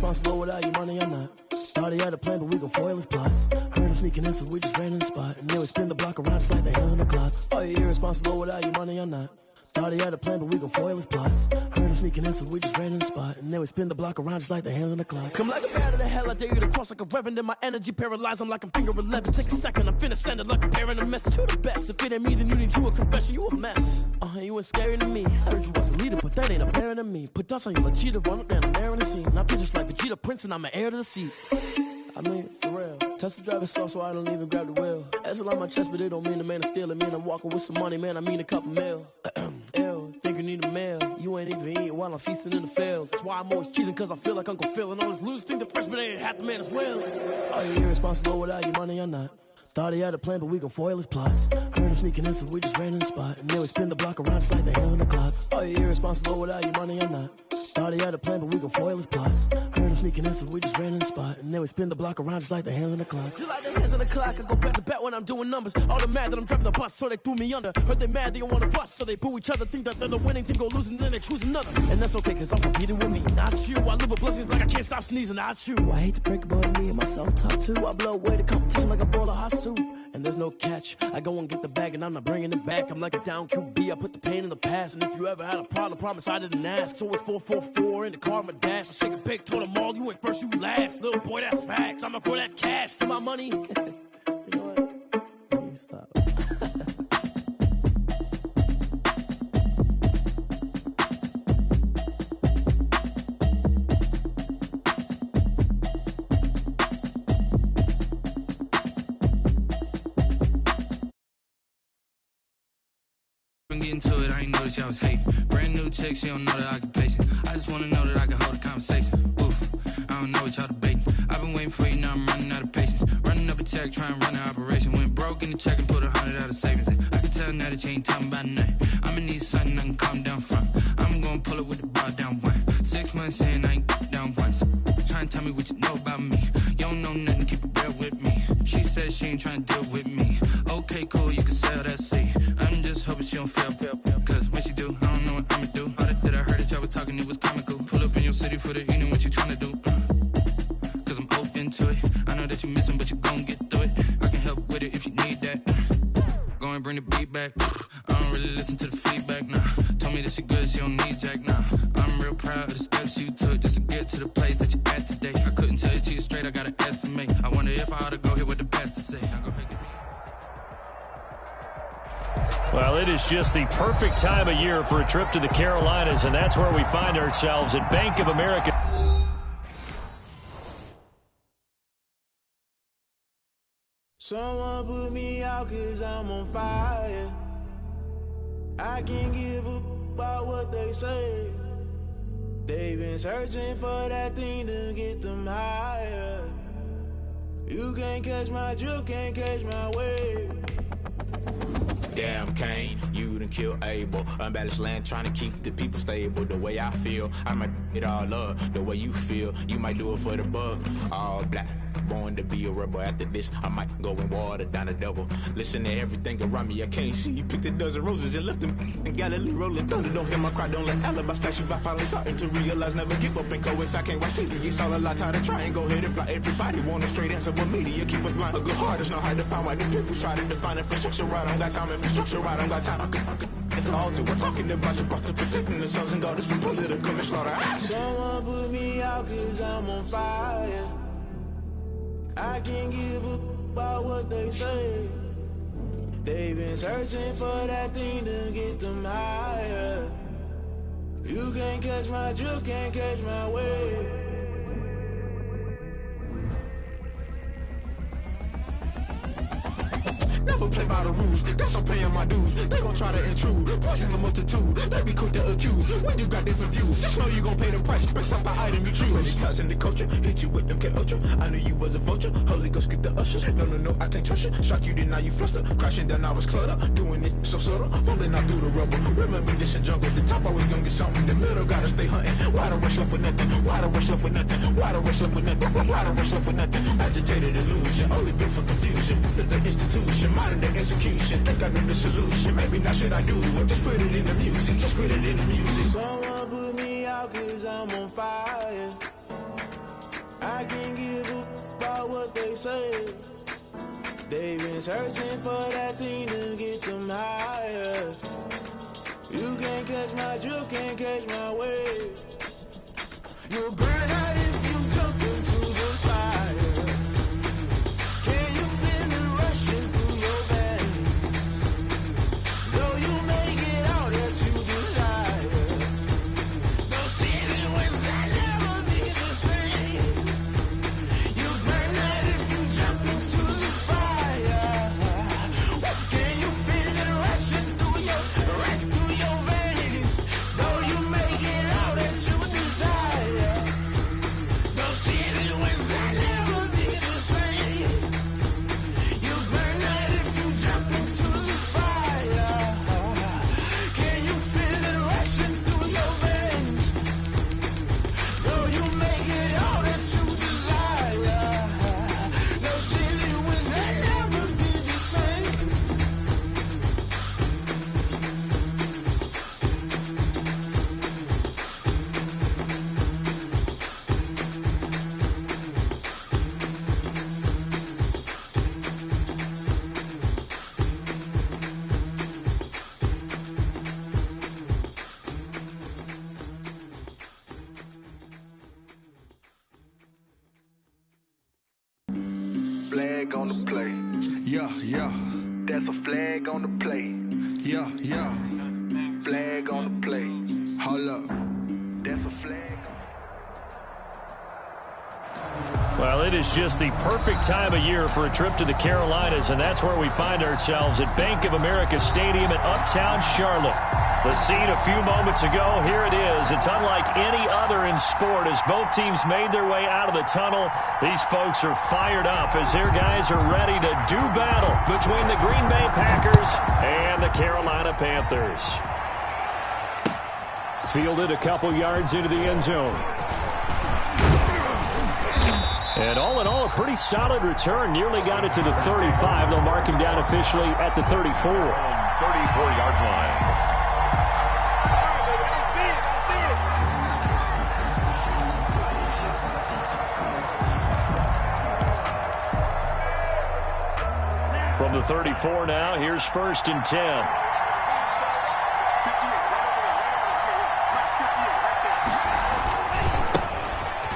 irresponsible without your money or not. Thought he had a plan, but we gon' foil his plot. Heard him sneaking in, so we just ran in the spot. And then we spin the block around just like the hands on the clock. Are you irresponsible without your money or not? Thought he had a plan, but we gon' foil his plot. Heard him sneaking in, so we just ran in the spot. And then we spin the block around just like the hands on the clock. Come like a bat of the hell, I dare you to cross like a reverend. In my energy paralyzed, I'm like I'm finger 11. Take a second, I'm finna send it like a parent a message to the best. If it ain't me, then you need you a confession, you a mess. You ain't scary to me. Heard you was a leader, but that ain't apparent to me. Put dust on you like cheetah, run up down the air in the scene. I feel just like Vegeta Prince, and I'm an heir to the seat. I mean, for real. Touch the driver's soft, so I don't even grab the wheel. That's on my chest, but it don't mean the man is stealing. Mean I'm walking with some money, man, I mean a couple mil. Ew, think you need a meal. You ain't even eating while I'm feasting in the field. That's why I'm always cheesing, cause I feel like Uncle Phil. And all this lose think the freshman ain't half the man as well. Are you irresponsible without your money or not? Thought he had a plan, but we gon' foil his plot. Heard him sneaking in, so we just ran in the spot. And then we spin the block around just like the hands on the clock. Are you irresponsible without your money or not? Thought he had a plan, but we gon' foil his plot. Heard him sneaking in, so we just ran in the spot. And then we spin the block around just like the hands on the clock. Just like the hands on the clock, I go back to back when I'm doing numbers. All the mad that I'm driving the bus, so they threw me under. Heard they mad, they don't wanna bust, so they boo each other. Think that they're the winning team, go losing, then they choose another. And that's okay, cause I'm competing with me, not you. I live with blessings like I can't stop sneezing, not you. I hate to break about me and my self-talk too. I blow away the competition like a bowl of hot soup. And there's no catch. I go and get the bag and I'm not bringing it back. I'm like a down QB, I put the pain in the past. And if you ever had a problem, promise I didn't ask. So it's 444 in the car, my dash. I shake a big, told them all, you went first, you last. Little boy, that's facts. I'ma grow that cash to my money. You know what? Let me stop. Get into it, I ain't noticed y'all was hating. Brand new chick, she don't know the occupation. I just wanna know that I can hold a conversation. Oof, I don't know what y'all debating. I've been waiting for you, now I'm running out of patience. Running up a check, trying to run an operation. Went broke in the check and put 100 out of savings in. I can tell now that you ain't talking about nothing. I'ma need something I can calm down from. I'm gonna pull it with the bar down one. 6 months in, I ain't down once. Trying to tell me what you know about me. You don't know nothing, keep it real with me. She said she ain't trying to deal with me. Okay, cool, you can sell that seat. I'm just hoping she don't fail. Cause when she do, I don't know what I'ma do. All that I heard that y'all was talking, it was comical. Pull up in your city for the evening, what you tryna do? Cause I'm open to it. I know that you missing, but you gon' get through it. I can help with it if you need that. Go and bring the beat back. I don't really listen to the feedback, nah. Told me that she good, she don't need jack, nah. I'm real proud of the steps you took just to get to the place that you at today. I couldn't tell you to you straight, I gotta estimate. I wonder if I ought to go here with the best to say. I'll go ahead. Well, it is just the perfect time of year for a trip to the Carolinas, and that's where we find ourselves at Bank of America. Someone put me out cause I'm on fire. I can't give up about what they say. They've been searching for that thing to get them higher. You can't catch my drift, can't catch my wave. Damn Kane, you done killed Abel. Unbalanced land trying to keep the people stable. The way I feel, I might it all up. The way you feel, you might do it for the bug. All black, born to be a rebel. After this, I might go and water down the devil. Listen to everything around me, I can't see. You picked a dozen roses and left them in Galilee rolling thunder. Don't hear my cry, don't let alibis flash. If I finally starting to realize, never give up and coincide. I can't watch TV, it's all a lot. Tired of trying, go ahead and fly. Everybody want a straight answer, but media keep us blind. A good heart is not hard to find. Why the people try to define infrastructure right? I don't got time, infrastructure right, I don't got time. I could it's all to we're talking about you, about to protecting the sons and daughters from political and slaughter. Someone put me out cause I'm on fire. I can't give up about what they say. They've been searching for that thing to get them higher. You can't catch my drift, can't catch my wave. Never play by the rules, guess I'm paying my dues. They gon' try to intrude, poison the multitude. They be quick to accuse, when you got different views. Just know you gon' pay the price, based off the item you choose. Many ties in the culture, hit you with them K-Ultra. I knew you was a vulture, Holy Ghost get the ushers. No, I can't trust you. Shock you, then now you fluster. Crashing down, I was cluttered. Doing this so subtle, falling out through the rubble. Remember this in jungle, the top always gonna get something. In the middle, gotta stay hunting. Why the rush left with nothing? Why the rush left with nothing? Why the rush left with nothing? Why the rush left with nothing? Agitated illusion, only built for confusion. The institution, modern day execution. Think I know the solution, maybe not should I do it. Just put it in the music, just put it in the music. Someone put me out cause I'm on fire. I can give a about what they say. They've been searching for that thing to get them higher. You can't catch my drift, can't catch my wave. You'll burn out if you jump into the fire. Can you feel it rushing through your veins? Though you make it all that you desire. No ceiling was that never be the same. You burn out if you jump into the fire. Can you feel it rushing through your veins? Though you make it all that you desire. No ceiling was that never be the same. You burn out if you jump into the fire. Can you feel it rushing through your veins? Though you make it all that you desire. No ceiling was that never be the same. Flag on the play. Yeah, yeah, That's a flag on the play. yeah, yeah. Flag on the play. Hold up. That's a flag. Well, it is just the perfect time of year for a trip to the Carolinas, and that's where we find ourselves at Bank of America Stadium in Uptown Charlotte. The scene a few moments ago, here it is. It's unlike any other in sport as both teams made their way out of the tunnel. These folks are fired up as their guys are ready to do battle between the Green Bay Packers and the Carolina Panthers. Fielded a couple yards into the end zone. And all in all, a pretty solid return. Nearly got it to the 35. They'll mark him down officially at the 34. 34-yard line. From the 34 now, here's 1st and 10.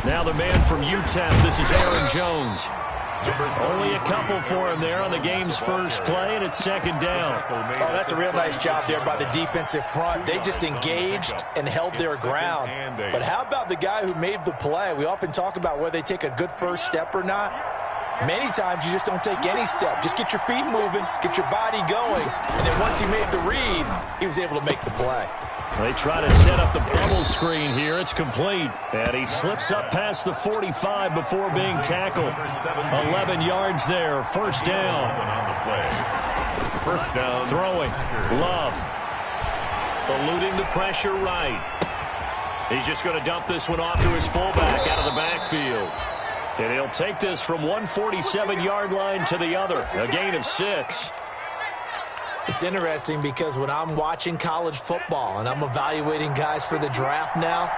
Now the man from UTEP, this is Aaron Jones. Only a couple for him there on the game's first play, and it's 2nd down. Oh, that's a real nice job there by the defensive front. They just engaged and held their ground. But how about the guy who made the play? We often talk about whether they take a good first step or not. Many times you just don't take any step. Just get your feet moving, get your body going, and then once he made the read, he was able to make the play. They try to set up the bubble screen here. It's complete. And he slips up past the 45 before being tackled. 11 yards there. 1st down. First down. Throwing. Love. Eluding the pressure right. He's just going to dump this one off to his fullback out of the backfield. And he'll take this from one 47-yard line to the other. A gain of 6. It's interesting because when I'm watching college football and I'm evaluating guys for the draft now,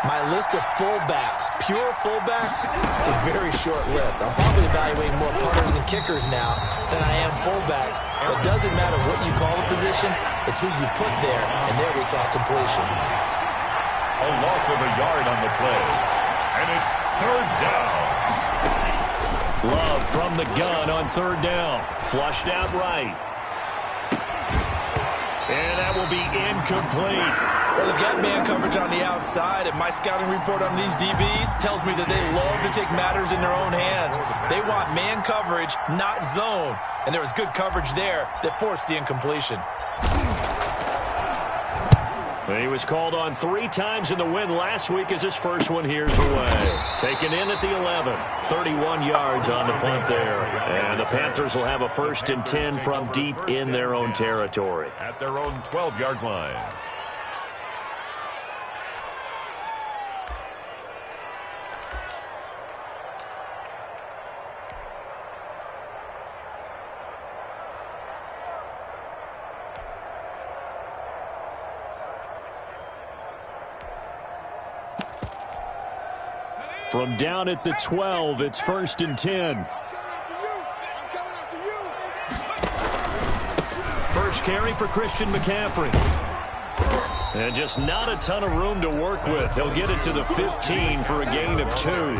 my list of fullbacks, pure fullbacks, it's a very short list. I'm probably evaluating more punters and kickers now than I am fullbacks. But it doesn't matter what you call a position, it's who you put there, and there we saw completion. A loss of a yard on the play. And it's 3rd down. Love from the gun on 3rd down. Flushed out right. And that will be incomplete. Well, they've got man coverage on the outside, and my scouting report on these DBs tells me that they love to take matters in their own hands. They want man coverage, not zone. And there was good coverage there that forced the incompletion. He was called on 3 times in the win last week as his first one here's away. Taken in at the 11. 31 yards on the punt there. And the Panthers will have a 1st and 10 from deep in their own territory. At their own 12-yard line. From down at the 12, it's 1st and 10. First carry for Christian McCaffrey. And just not a ton of room to work with. He'll get it to the 15 for a gain of 2.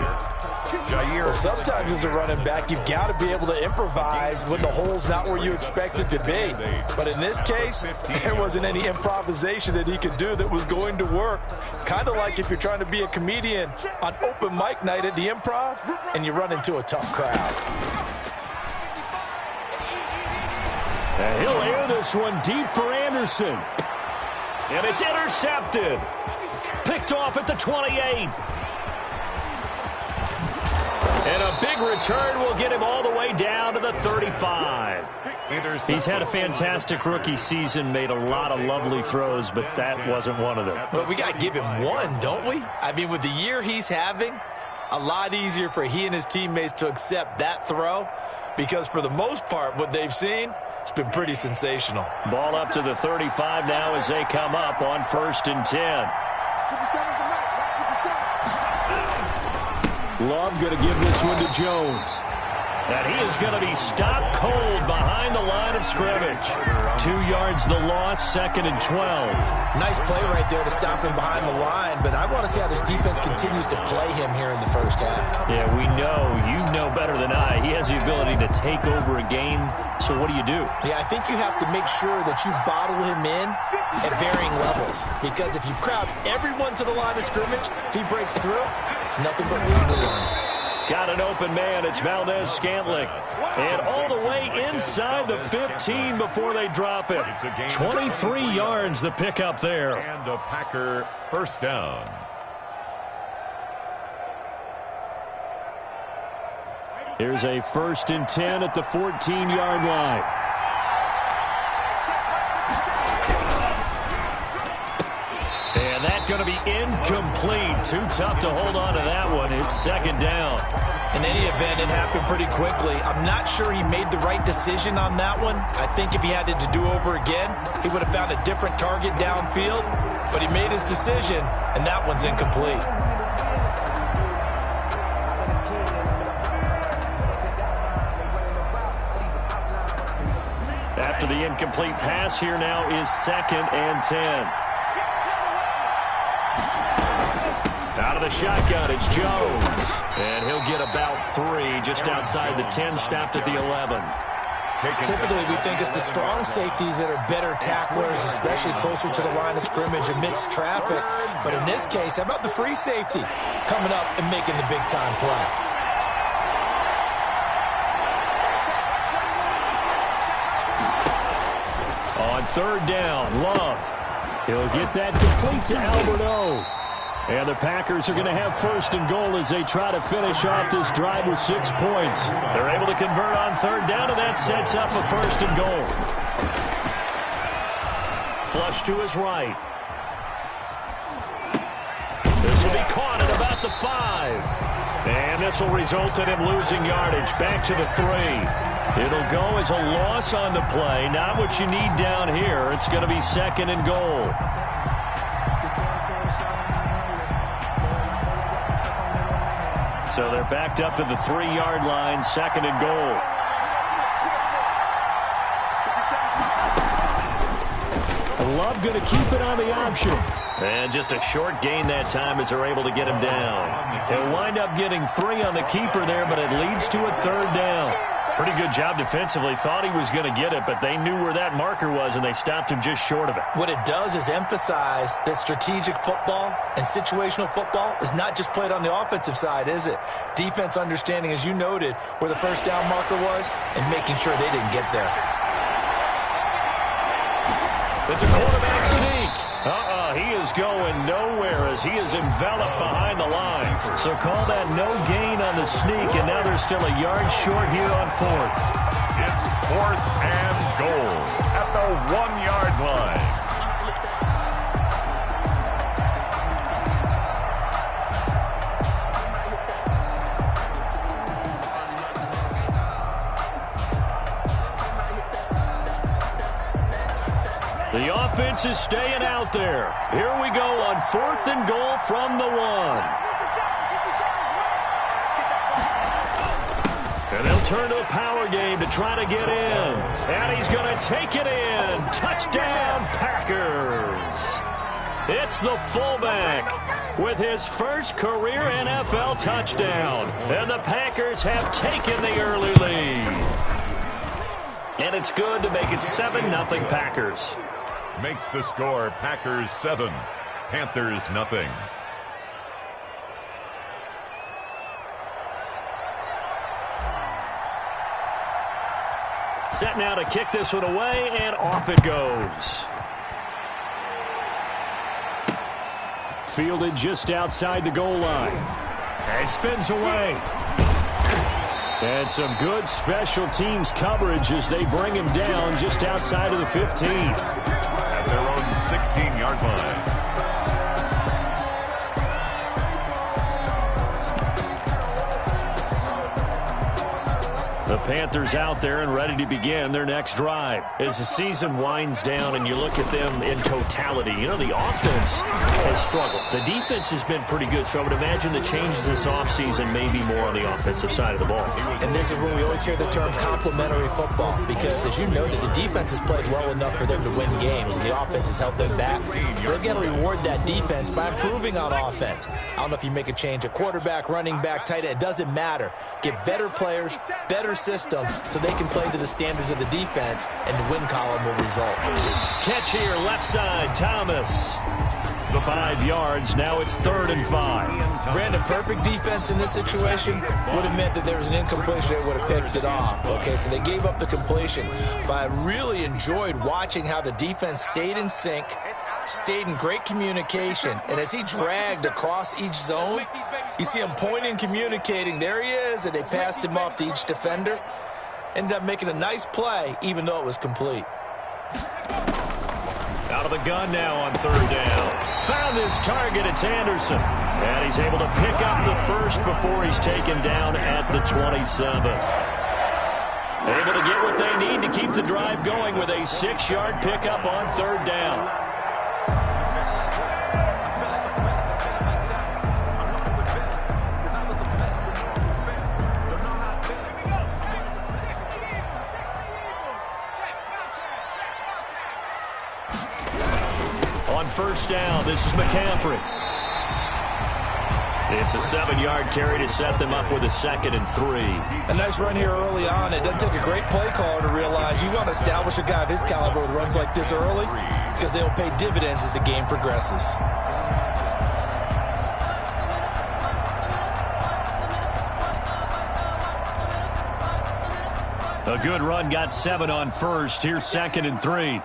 Well, sometimes as a running back, you've got to be able to improvise when the hole's not where you expect it to be. But in this case, there wasn't any improvisation that he could do that was going to work. Kind of like if you're trying to be a comedian on open mic night at the Improv and you run into a tough crowd. And he'll air this one deep for Anderson. And it's intercepted. Picked off at the 28. And a big return will get him all the way down to the 35. He's had a fantastic rookie season, made a lot of lovely throws, but that wasn't one of them. Well, we got to give him one, don't we? I mean, with the year he's having, a lot easier for he and his teammates to accept that throw because for the most part, what they've seen, it's been pretty sensational. Ball up to the 35 now as they come up on 1st and 10. Love going to give this one to Jones. And he is going to be stopped cold behind the line of scrimmage. 2 yards the loss, 2nd and 12. Nice play right there to stop him behind the line, but I want to see how this defense continues to play him here in the first half. Yeah, we know, you know better than I, he has the ability to take over a game, so what do you do? Yeah, I think you have to make sure that you bottle him in at varying levels, because if you crowd everyone to the line of scrimmage, if he breaks through, it's nothing but room to run. Got an open man. It's Valdez-Scantling. And all the way inside the 15 before they drop it. 23 yards the pickup there. And a Packer first down. Here's a 1st and 10 at the 14-yard line. And that's going to be incomplete. Too tough to hold on to that one. It's 2nd down. In any event, it happened pretty quickly. I'm not sure he made the right decision on that one. I think if he had it to do over again, he would have found a different target downfield. But he made his decision, and that one's incomplete. After the incomplete pass, here now is 2nd and 10. Out of the shotgun, it's Jones. And he'll get about 3 just outside the 10, stopped at the 11. Typically, we think it's the strong safeties that are better tacklers, especially closer to the line of scrimmage amidst traffic. But in this case, how about the free safety coming up and making the big-time play? On 3rd down, Love. He'll get that complete to Albert O. And the Packers are going to have 1st and goal as they try to finish off this drive with 6 points. They're able to convert on 3rd down, and that sets up a 1st and goal. Flush to his right. This will be caught at about the 5. And this will result in him losing yardage back to the 3. It'll go as a loss on the play. Not what you need down here. It's going to be 2nd and goal. So they're backed up to the 3-yard line, 2nd and goal. Love going to keep it on the option. And just a short gain that time as they're able to get him down. He'll wind up getting 3 on the keeper there, but it leads to a 3rd down. Pretty good job defensively. Thought he was going to get it, but they knew where that marker was, and they stopped him just short of it. What it does is emphasize that strategic football and situational football is not just played on the offensive side, is it? Defense understanding, as you noted, where the 1st down marker was and making sure they didn't get there. It's a quarterback sneak. He is going nowhere as he is enveloped behind the line. So call that no gain on the sneak, and now they're still a yard short here on 4th. It's 4th and goal at the 1-yard line. The offense is staying out there. Here we go on 4th and goal from the 1. turn to a power game to try to get in. And he's going to take it in. Touchdown, Packers. It's the fullback with his first career NFL touchdown. And the Packers have taken the early lead. And it's good to make it 7-0 Packers. Makes the score Packers 7, Panthers nothing. Set now to kick this one away, and off it goes. Fielded just outside the goal line. And spins away. And some good special teams coverage as they bring him down just outside of the 15. At their own 16-yard line. The Panthers out there and ready to begin their next drive. As the season winds down and you look at them in totality, you know, the offense has struggled. The defense has been pretty good, so I would imagine the changes this offseason may be more on the offensive side of the ball. And this is when we always hear the term complementary football, because as you noted, the defense has played well enough for them to win games, and the offense has helped them back. So they've got to reward that defense by improving on offense. I don't know if you make a change, a quarterback, running back, tight end, it doesn't matter. Get better players, better system, so they can play to the standards of the defense, and the win column will result. Catch here, left side, Thomas. 5 yards, now it's 3rd and 5. Brandon, perfect defense in this situation would have meant that there was an incompletion. They would have picked it off. Okay, so they gave up the completion. But I really enjoyed watching how the defense stayed in sync, stayed in great communication. And as he dragged across each zone, you see him pointing, communicating. There he is, and they passed him off to each defender. Ended up making a nice play, even though it was complete. Out of the gun now on 3rd down. Found his target, it's Anderson. And he's able to pick up the first before he's taken down at the 27. Able to get what they need to keep the drive going with a 6-yard pickup on 3rd down. On 1st down, this is McCaffrey. It's a 7-yard carry to set them up with a 2nd and 3. A nice run here early on. It doesn't take a great play caller to realize you want to establish a guy of his caliber with runs like this early, because they'll pay dividends as the game progresses. A good run, got 7 on 1st. Here's 2nd and 3.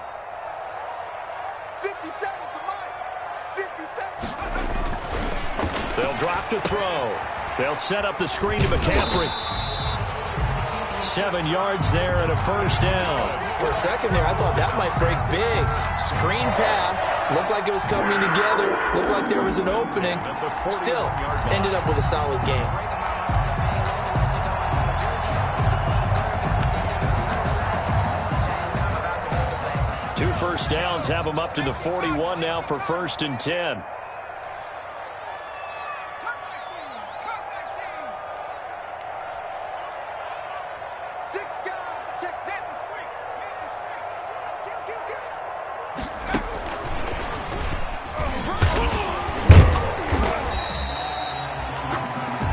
They'll drop to throw. They'll set up the screen to McCaffrey. 7 yards there and a 1st down. For a second there, I thought that might break big. Screen pass. Looked like it was coming together. Looked like there was an opening. Still, ended up with a solid game. Two 1st downs have them up to the 41 now for 1st and 10.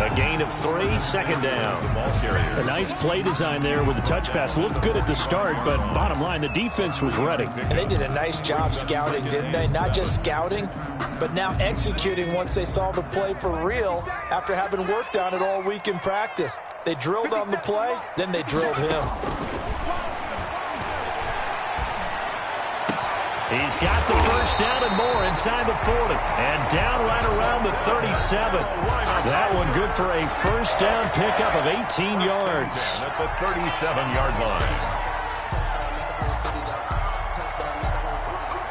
A gain of 3, 2nd down. A nice play design there with the touch pass. Looked good at the start, but bottom line, the defense was ready. And they did a nice job scouting, didn't they? Not just scouting, but now executing once they saw the play for real after having worked on it all week in practice. They drilled on the play, then they drilled him. He's got the 1st down and more inside the 40. And down right around the 37. That one good for a 1st down pickup of 18 yards. At the 37-yard line.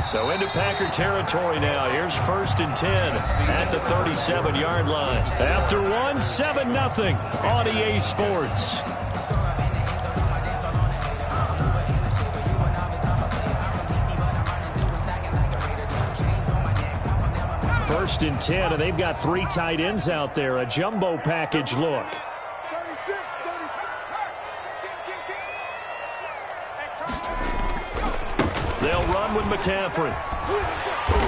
So into Packer territory now. Here's 1st and 10 at the 37-yard line. After one, 7-0 on EA Sports. 1st and 10, and they've got 3 tight ends out there. A jumbo package look. They'll run with McCaffrey.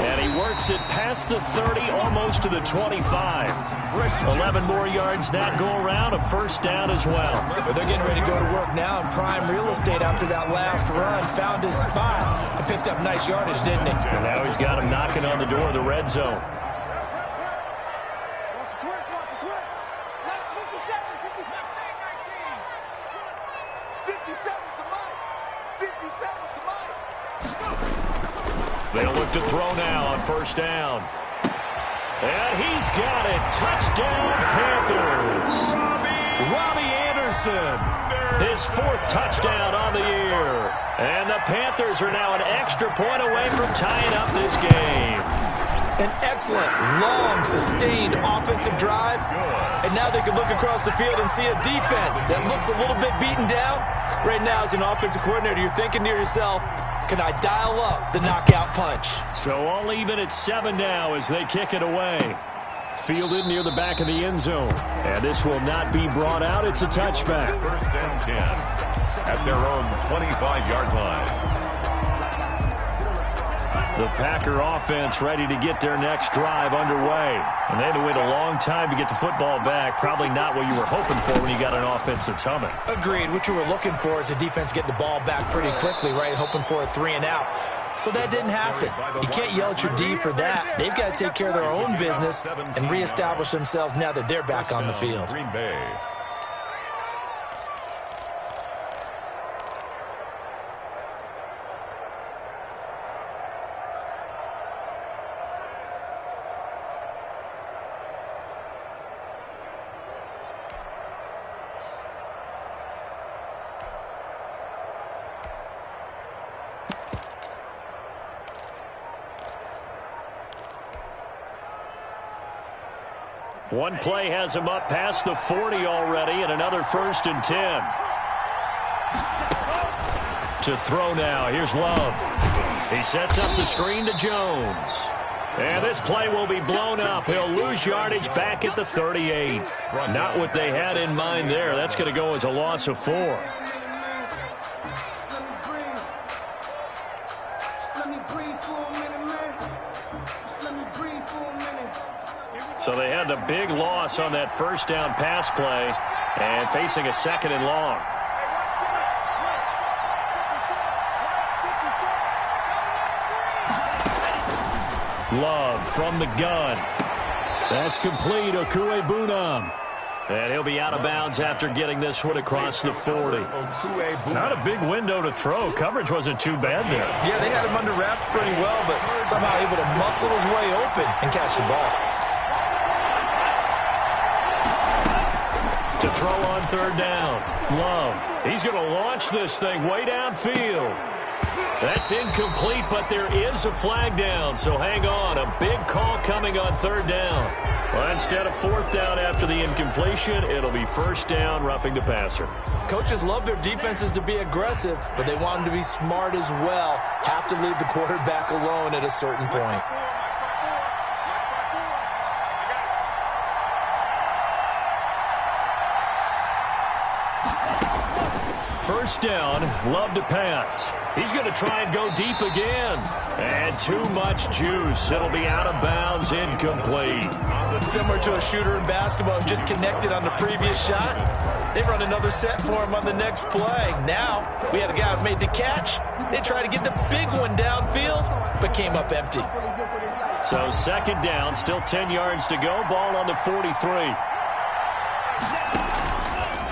And he works it past the 30, almost to the 25. 11 more yards that go around, a first down as well. But they're getting ready to go to work now in prime real estate after that last run. Found his spot and picked up nice yardage, didn't he? And now he's got him knocking on the door of the red zone. They'll look to throw now on first down. And he's got it. Touchdown, Panthers. Robbie Anderson. His 4th touchdown on the year. And the Panthers are now an extra point away from tying up this game. An excellent, long, sustained offensive drive. And now they can look across the field and see a defense that looks a little bit beaten down. Right now, as an offensive coordinator, you're thinking to yourself, can I dial up the knockout punch? So all even at 7 now as they kick it away. Fielded near the back of the end zone. And this will not be brought out. It's a touchback. First and 10 at their own 25-yard line. The Packer offense ready to get their next drive underway. And they had to wait a long time to get the football back. Probably not what you were hoping for when you got an offense that's humming. Agreed. What you were looking for is a defense getting the ball back pretty quickly, right? Hoping for a 3 and out. So that didn't happen. You can't yell at your D for that. They've got to take care of their own business and reestablish themselves now that they're back on the field. Green Bay. One play has him up past the 40 already, and another 1st and 10. To throw now, here's Love. He sets up the screen to Jones. And this play will be blown up. He'll lose yardage back at the 38. Not what they had in mind there. That's going to go as a loss of 4. So they had the big loss on that first down pass play and facing a 2nd and long. Love from the gun. That's complete. BCUYBMANE. And he'll be out of bounds after getting this one across the 40. Not a big window to throw. Coverage wasn't too bad there. Yeah, they had him under wraps pretty well, but somehow able to muscle his way open and catch the ball. To throw on 3rd down. Love. He's going to launch this thing way downfield. That's incomplete, but there is a flag down, so hang on. A big call coming on 3rd down. Well, instead of 4th down after the incompletion, it'll be 1st down, roughing the passer. Coaches love their defenses to be aggressive, but they want them to be smart as well. Have to leave the quarterback alone at a certain point. First down, Love to pass. He's going to try and go deep again. And too much juice. It'll be out of bounds, incomplete. Similar to a shooter in basketball, just connected on the previous shot. They run another set for him on the next play. Now, we had a guy who made the catch. They tried to get the big one downfield, but came up empty. So 2nd down, still 10 yards to go. Ball on the 43.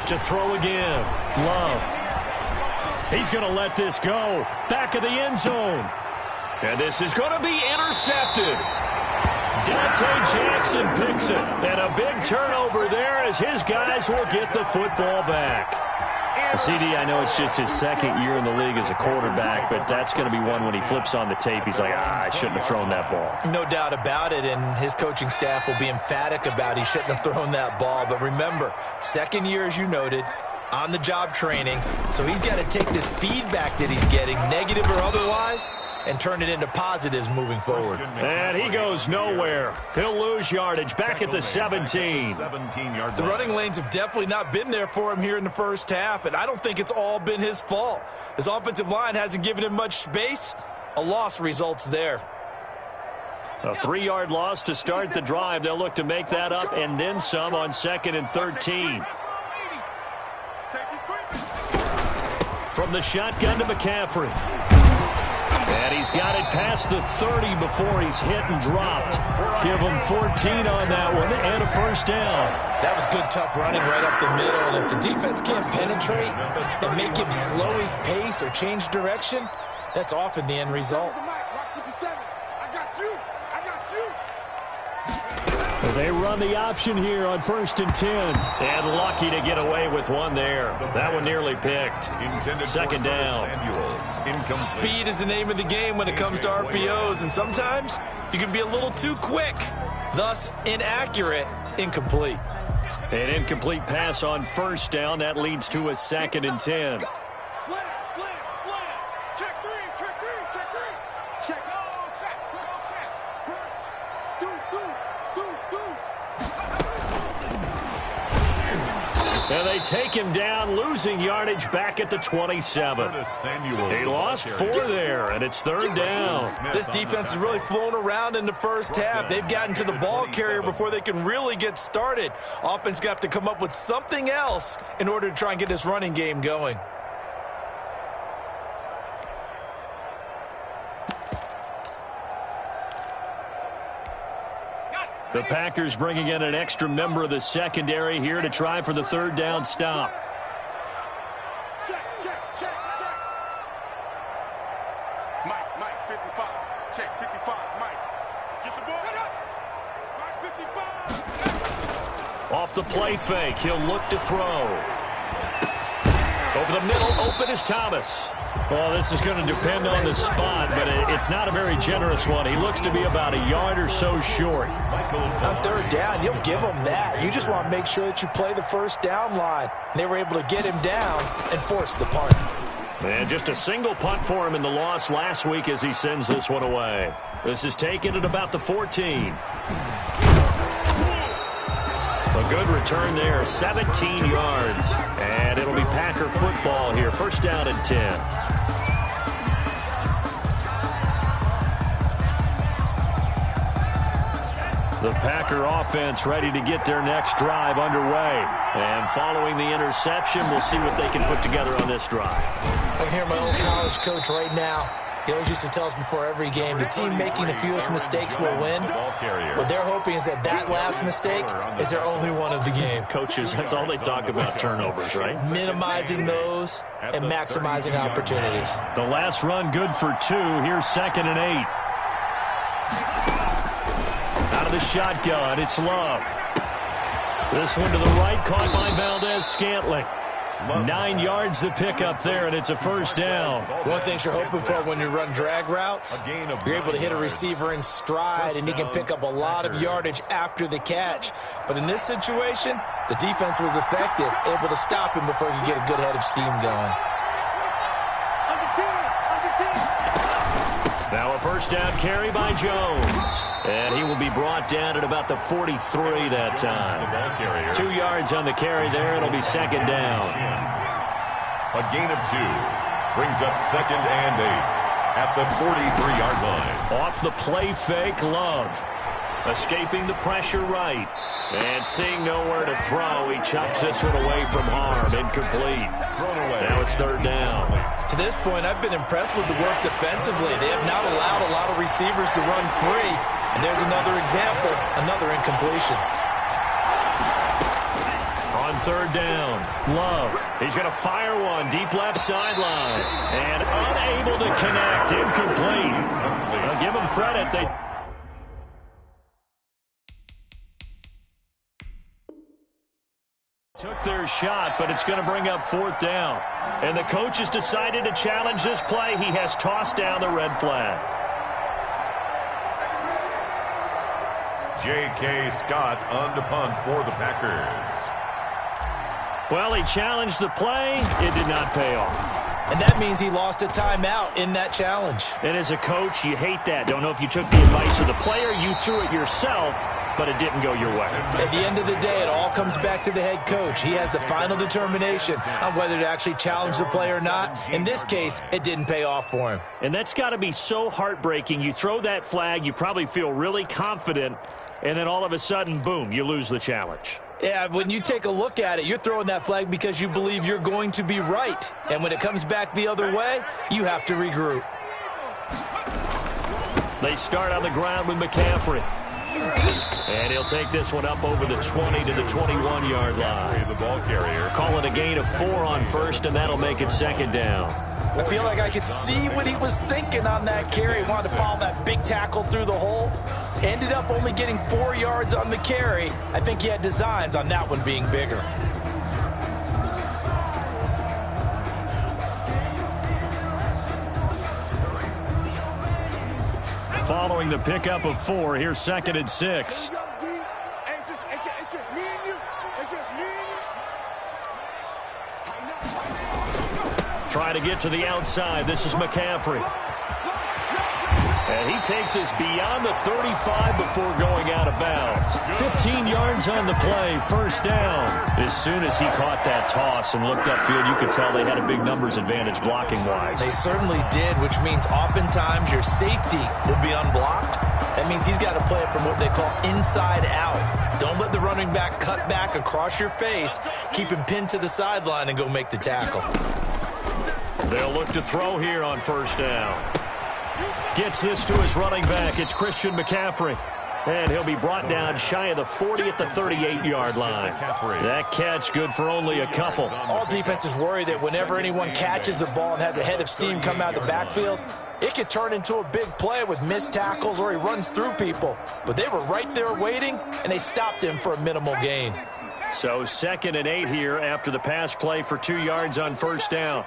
To throw again, Love. He's going to let this go. Back of the end zone. And this is going to be intercepted. Dante Jackson picks it. And a big turnover there as his guys will get the football back. CD, I know it's just his 2nd year in the league as a quarterback, but that's going to be one when he flips on the tape. He's like, I shouldn't have thrown that ball. No doubt about it, and his coaching staff will be emphatic about he shouldn't have thrown that ball. But remember, 2nd year, as you noted, on-the-job training, so he's got to take this feedback that he's getting, negative or otherwise, and turn it into positives moving forward. And he goes nowhere. He'll lose yardage back at the 17. The running lanes have definitely not been there for him here in the first half, and I don't think it's all been his fault. His offensive line hasn't given him much space, A loss results there. A 3-yard loss to start the drive. They'll look to make that up and then some on 2nd and 13. From the shotgun to McCaffrey. And he's got it past the 30 before he's hit and dropped. Give him 14 on that one and a first down. That was good, tough running right up the middle. And if the defense can't penetrate and make him slow his pace or change direction, that's often the end result. They run the option here on 1st and 10. And lucky to get away with one there. That one nearly picked. 2nd down. Speed is the name of the game when it comes to RPOs, and sometimes you can be a little too quick, thus inaccurate, incomplete. An incomplete pass on 1st down. That leads to a 2nd and 10. And they take him down, losing yardage back at the 27. He lost 4 there, and it's 3rd down. This defense has really flown around in the first half. They've gotten to the ball carrier before they can really get started. Offense going to have to come up with something else in order to try and get this running game going. The Packers bringing in an extra member of the secondary here to try for the 3rd down stop. Check. Mike, 55. Check, 55. Mike, get the ball. Mike, 55. Off the play fake, he'll look to throw. Over the middle, open is Thomas. Well, this is going to depend on the spot, but it's not a very generous one. He looks to be about a yard or so short. On 3rd down, you'll give him that. You just want to make sure that you play the 1st down line. They were able to get him down and force the punt. And just a single punt for him in the loss last week as he sends this one away. This is taken at about the 14. A good return there, 17 yards. And it'll be Packer football here, 1st down and 10. The Packer offense ready to get their next drive underway. And following the interception, we'll see what they can put together on this drive. I can hear my old college coach right now. He always used to tell us before every game, the team making the fewest mistakes will win. What they're hoping is that last mistake is their only one of the game. Coaches, that's all they talk about, turnovers, right? Minimizing those and maximizing opportunities. The last run good for 2. Here's 2nd and 8. Out of the shotgun, it's Love. This one to the right, caught by Valdez-Scantling. 9 yards to pick up there, and it's a 1st down. One thing you're hoping for when you run drag routes, you're able to hit a receiver in stride, and he can pick up a lot of yardage after the catch. But in this situation, the defense was effective, able to stop him before he could get a good head of steam going. Now a 1st down carry by Jones. And he will be brought down at about the 43 that time. 2 yards on the carry there. It'll be 2nd down. A gain of 2 brings up 2nd and 8 at the 43-yard line. Off the play fake, Love. Escaping the pressure right. And seeing nowhere to throw, he chucks this one away from harm. Incomplete. Now it's 3rd down. To this point, I've been impressed with the work defensively. They have not allowed a lot of receivers to run free. And there's another example, another incompletion. On 3rd down, Love. He's going to fire one deep left sideline. And unable to connect. Incomplete. I'll give them credit. They took their shot, but it's going to bring up 4th down. And the coach has decided to challenge this play. He has tossed down the red flag. J.K. Scott on to punt for the Packers. Well, he challenged the play. It did not pay off. And that means he lost a timeout in that challenge. And as a coach, you hate that. Don't know if you took the advice of the player, you threw it yourself, but it didn't go your way. At the end of the day, it all comes back to the head coach. He has the final determination on whether to actually challenge the play or not. In this case, it didn't pay off for him. And that's got to be so heartbreaking. You throw that flag, you probably feel really confident, and then all of a sudden, boom, you lose the challenge. Yeah, when you take a look at it, you're throwing that flag because you believe you're going to be right. And when it comes back the other way, you have to regroup. They start on the ground with McCaffrey. And he'll take this one up over the 20 to the 21-yard line. The ball carrier. Call it a gain of 4 on first, and that'll make it second down. I feel like I could see what he was thinking on that carry. He wanted to follow that big tackle through the hole. Ended up only getting 4 yards on the carry. I think he had designs on that one being bigger. Following the pickup of 4, here's 2nd and 6. It's just me and you. It's just me and you. Trying to get to the outside. This is McCaffrey. And he takes us beyond the 35 before going out of bounds. 15 yards on the play, first down. As soon as he caught that toss and looked upfield, you could tell they had a big numbers advantage blocking-wise. They certainly did, which means oftentimes your safety will be unblocked. That means he's got to play it from what they call inside out. Don't let the running back cut back across your face. Keep him pinned to the sideline and go make the tackle. They'll look to throw here on first down. Gets this to his running back. It's Christian McCaffrey. And he'll be brought down shy of the 40 at the 38-yard line. That catch good for only a couple. All defenses worry that whenever anyone catches the ball and has a head of steam come out of the backfield, it could turn into a big play with missed tackles or he runs through people. But they were right there waiting, and they stopped him for a minimal gain. So 2nd and 8 here after the pass play for 2 yards on first down.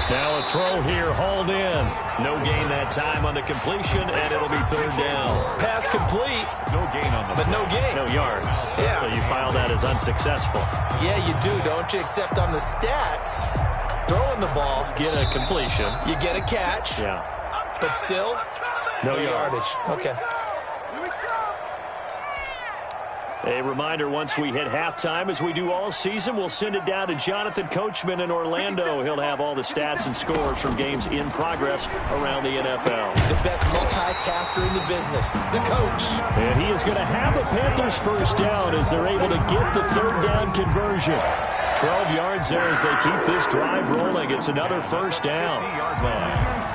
Now a throw here, hauled in. No gain that time on the completion, and it'll be 3rd down. Pass complete. No gain on the but no gain. No yards. Yeah. So you file that as unsuccessful. Yeah, you do, don't you? Except on the stats, throwing the ball. Get a completion. You get a catch. Yeah. But still, no yardage. Okay. A reminder, once we hit halftime, as we do all season, we'll send it down to Jonathan Coachman in Orlando. He'll have all the stats and scores from games in progress around the NFL. The best multitasker in the business, the coach. And he is going to have a Panthers first down as they're able to get the 3rd down conversion. 12 yards there as they keep this drive rolling. It's another first down. 50-yard line.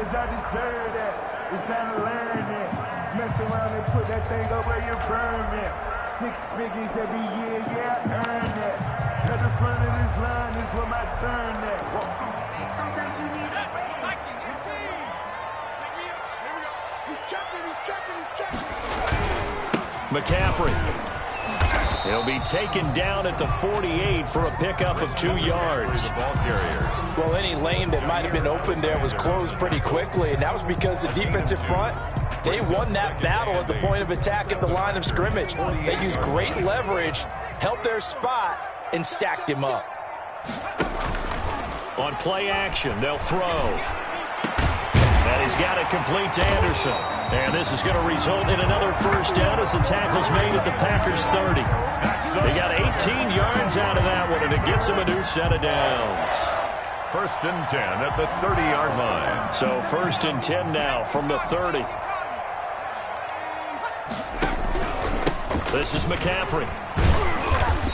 I deserve that. It's time to learn that. Mess around and put that thing up where you burn it. 6 figures every year, yeah, I earn that. At the front of this line is where my turn at. Sometimes you need it. He's checking. McCaffrey. He'll be taken down at the 48 for a pickup of 2 yards. The ball carrier. Well, any lane that might have been open there was closed pretty quickly, and that was because the defensive front, they won that battle at the point of attack at the line of scrimmage. They used great leverage, held their spot, and stacked him up. On play action, they'll throw. And he's got it complete to Anderson. And this is going to result in another first down as the tackle's made at the Packers' 30. They got 18 yards out of that one, and it gets them a new set of downs. 1st and 10 at the 30-yard line. So 1st and 10 now from the 30. This is McCaffrey.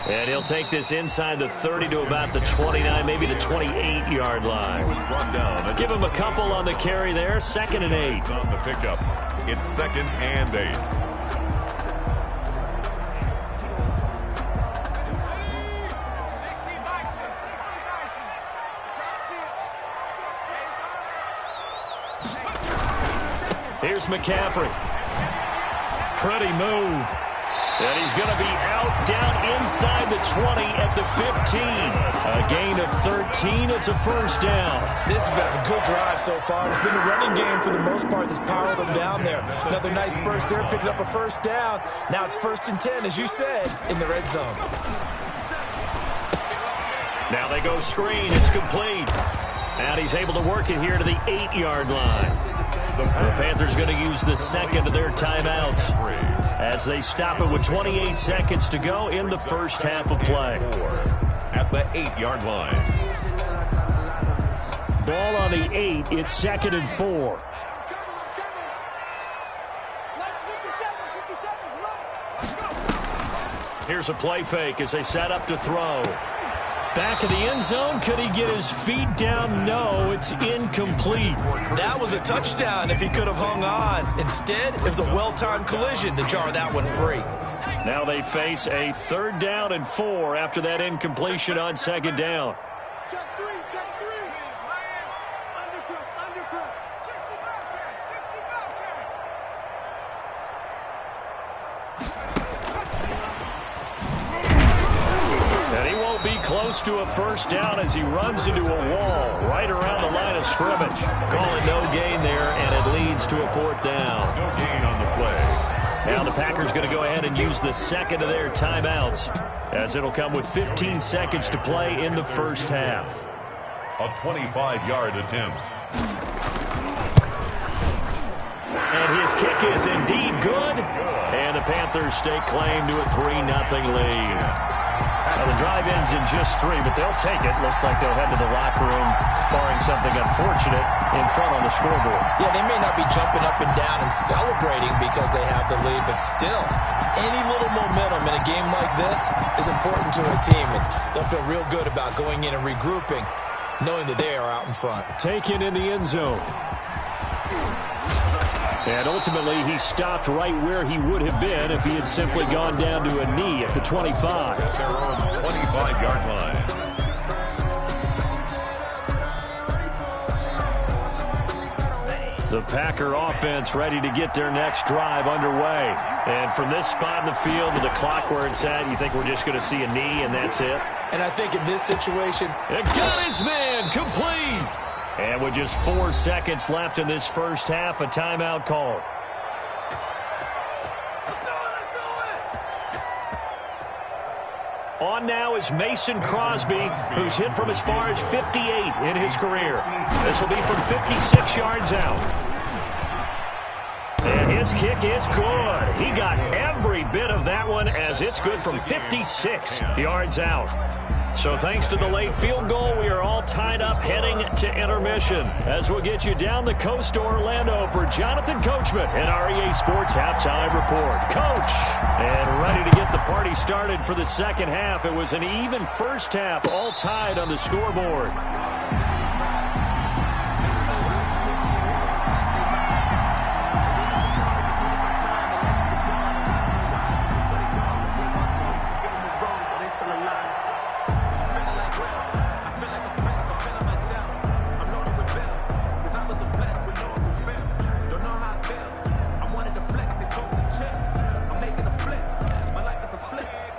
And he'll take this inside the 30 to about the 29, maybe the 28-yard line. Give him a couple on the carry there. 2nd and 8. On the pickup. It's 2nd and 8. Here's McCaffrey. Pretty move. And he's going to be out down inside the 20 at the 15. A gain of 13. It's a first down. This has been a good drive so far. It's been a running game for the most part that's powered them down there. Another nice burst there, picking up a first down. Now it's 1st and 10, as you said, in the red zone. Now they go screen. It's complete. And he's able to work it here to the 8-yard line. The Panthers going to use the second of their timeouts as they stop it with 28 seconds to go in the first half of play. At the 8-yard line. Ball on the 8. It's 2nd and 4. Here's a play fake as they set up to throw. Back of the end zone. Could he get his feet down? No, it's incomplete. That was a touchdown if he could have hung on. Instead, it was a well-timed collision to jar that one free. Now they face a 3rd down and 4 after that incompletion on 2nd down. Check three. Undercut. 60 back And he won't be close to a first down as he runs into a wall right around the line of scrimmage. Calling no gain there, and it leads to a 4th down. No gain on the play. Now the Packers going to go ahead and use the second of their timeouts as it'll come with 15 seconds to play in the first half. A 25-yard attempt. And his kick is indeed good. And the Panthers stake claim to a 3-0 lead. Now the drive ends in just 3, but they'll take it. Looks like they'll head to the locker room, barring something unfortunate, in front on the scoreboard. Yeah, they may not be jumping up and down and celebrating because they have the lead, but still, any little momentum in a game like this is important to a team, and they'll feel real good about going in and regrouping, knowing that they are out in front. Taken in the end zone. And ultimately, he stopped right where he would have been if he had simply gone down to a knee at the 25. Their own 25-yard line. The Packer offense ready to get their next drive underway. And from this spot in the field to the clock where it's at, you think we're just going to see a knee and that's it? And I think in this situation, it got his man complete. And with just 4 seconds left in this first half, a timeout call. On now is Mason Crosby, who's hit from as far as 58 in his career. This will be from 56 yards out. And his kick is good. He got every bit of that one as it's good from 56 yards out. So thanks to the late field goal, we are all tied up heading to intermission as we'll get you down the coast to Orlando for Jonathan Coachman and our EA Sports Halftime Report. Coach, and ready to get the party started for the second half. It was an even first half, all tied on the scoreboard.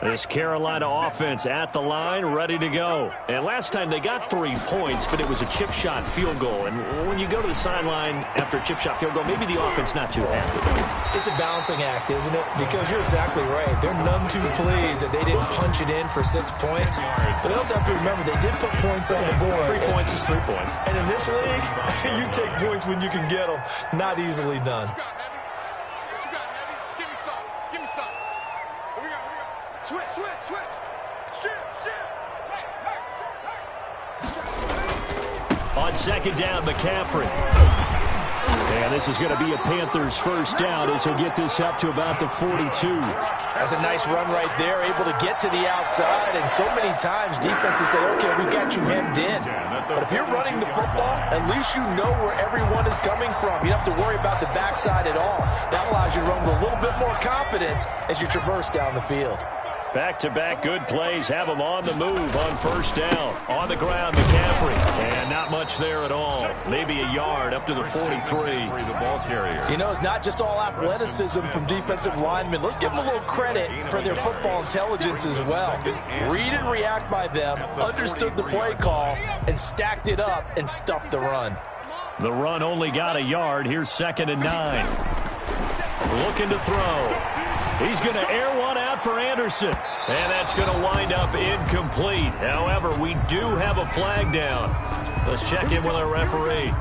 This Carolina offense at the line, ready to go. And last time they got 3 points, but it was a chip shot field goal. And when you go to the sideline after a chip shot field goal, maybe the offense not too happy. It's a balancing act, isn't it? Because you're exactly right. They're none too pleased that they didn't punch it in for 6 points. But they also have to remember they did put points on the board. 3 points is 3 points. And in this league, you take points when you can get them. Not easily done. On second down, McCaffrey. And this is going to be a Panthers first down as he'll get this up to about the 42. That's a nice run right there, able to get to the outside. And so many times defenses say, okay, we got you hemmed in. But if you're running the football, at least you know where everyone is coming from. You don't have to worry about the backside at all. That allows you to run with a little bit more confidence as you traverse down the field. Back-to-back good plays have them on the move on first down. On the ground, McCaffrey. And not much much there at all. Maybe a yard up to the 43. The ball carrier. You know, it's not just all athleticism from defensive linemen. Let's give them a little credit for their football intelligence as well. Read and react by them, understood the play call, and stacked it up and stuffed the run. The run only got a yard. Here's 2nd and 9. Looking to throw. He's going to air one out for Anderson. And that's going to wind up incomplete. However, we do have a flag down. Let's check in with our referee.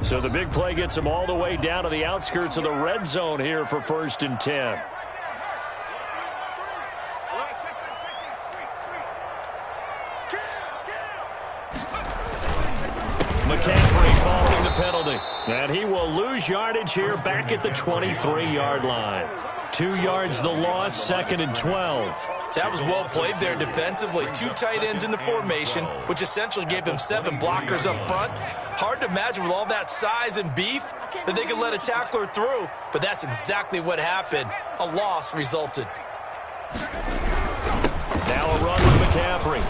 So the big play gets him all the way down to the outskirts of the red zone here for 1st and 10. McCaffrey following the penalty. And he will lose yardage here back at the 23-yard line. 2 yards the loss, 2nd and 12. That was well played there defensively. 2 tight ends in the formation, which essentially gave them 7 blockers up front. Hard to imagine with all that size and beef that they could let a tackler through, but that's exactly what happened. A loss resulted. Now a run with McCaffrey.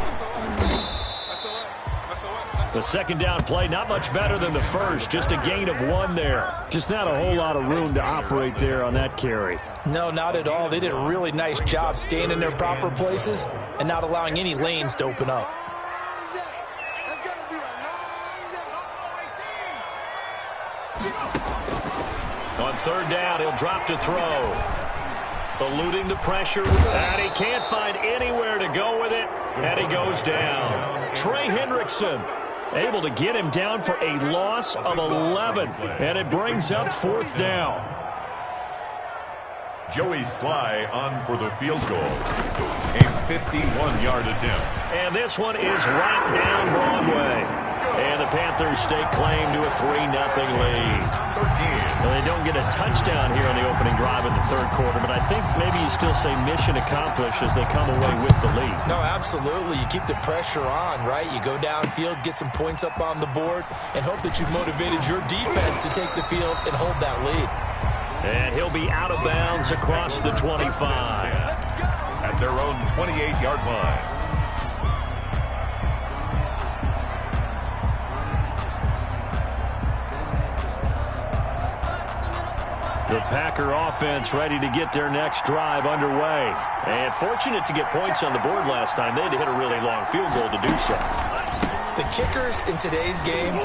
The 2nd down play, not much better than the first. Just a gain of 1 there. Just not a whole lot of room to operate there on that carry. No, not at all. They did a really nice job staying in their proper places and not allowing any lanes to open up. On 3rd down, he'll drop to throw. Eluding the pressure, and he can't find anywhere to go with it, and he goes down. Trey Hendrickson able to get him down for a loss of 11, and it brings up 4th down. Joey Sly on for the field goal. A 51-yard attempt. And this one is right down Broadway. And the Panthers stake claim to a 3-0 lead. 13. Well, they don't get a touchdown here on the opening drive of the 3rd quarter, but I think maybe you still say mission accomplished as they come away with the lead. No, absolutely. You keep the pressure on, right? You go downfield, get some points up on the board, and hope that you've motivated your defense to take the field and hold that lead. And he'll be out of bounds across the 25. At their own 28-yard line. The Packer offense ready to get their next drive underway. And fortunate to get points on the board last time. They had to hit a really long field goal to do so. The kickers in today's game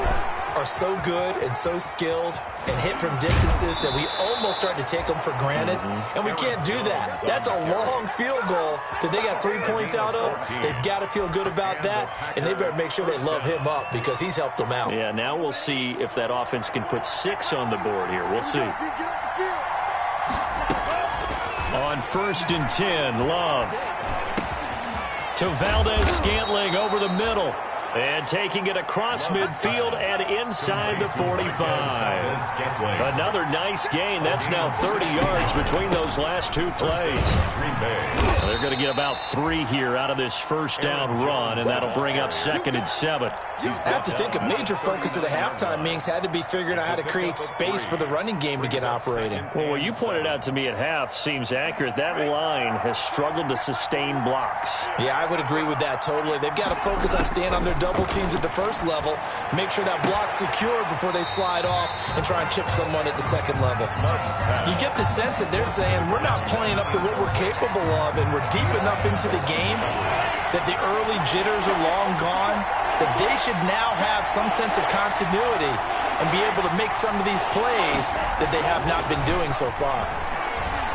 are so good and so skilled and hit from distances that we almost start to take them for granted. And we can't do that. That's a long field goal that they got 3 points out of. They've got to feel good about that, and they better make sure they love him up because he's helped them out. Yeah, now we'll see if that offense can put 6 on the board here. We'll see. On 1st and 10, Love to Valdez-Scantling over the middle. And taking it across midfield and inside the 45. Another nice gain. That's now 30 yards between those last 2 plays. They're going to get about 3 here out of this 1st down run, and that'll bring up 2nd and 7. I have to think a major focus of the halftime meetings had to be figuring out how to create space for the running game to get operating. Well, what you pointed out to me at half seems accurate. That line has struggled to sustain blocks. Yeah, I would agree with that totally. They've got to focus on staying on their double teams at the 1st level, make sure that block's secure before they slide off and try and chip someone at the 2nd level. You get the sense that they're saying we're not playing up to what we're capable of, and we're deep enough into the game that the early jitters are long gone, that they should now have some sense of continuity and be able to make some of these plays that they have not been doing so far.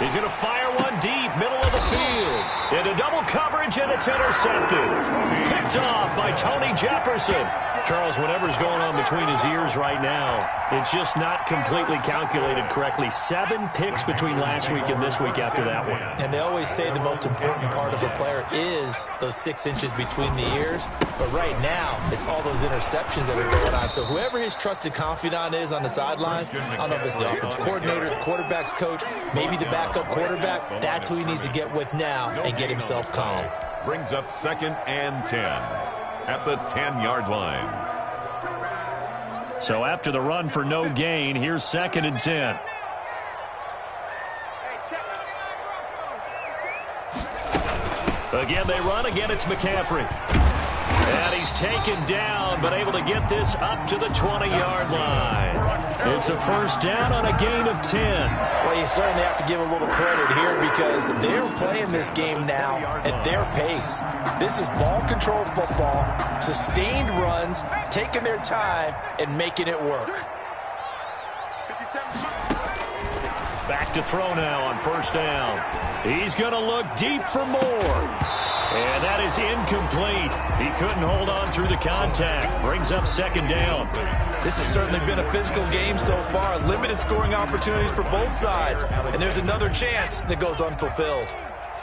He's going to fire one deep, middle of the field. Into double coverage, and it's intercepted. Picked off by Tony Jefferson. Charles, whatever's going on between his ears right now, it's just not completely calculated correctly. 7 picks between last week and this week after that one. And they always say the most important part of a player is those 6 inches between the ears. But right now, it's all those interceptions that are going on. So whoever his trusted confidant is on the sidelines, I don't know if it's the offense coordinator, the quarterback's coach, maybe the backup quarterback, that's who he needs to get with now and get himself calm. Brings up 2nd and 10 at the 10-yard line. So after the run for no gain, here's 2nd and 10. Again, they run. Again, it's McCaffrey. And he's taken down, but able to get this up to the 20-yard line. It's a first down on a gain of 10. Well, you certainly have to give a little credit here because they're playing this game now at their pace. This is ball control football, sustained runs, taking their time, and making it work. Back to throw now on first down. He's going to look deep for more. And that is incomplete. He couldn't hold on through the contact. Brings up second down. This has certainly been a physical game so far. Limited scoring opportunities for both sides. And there's another chance that goes unfulfilled.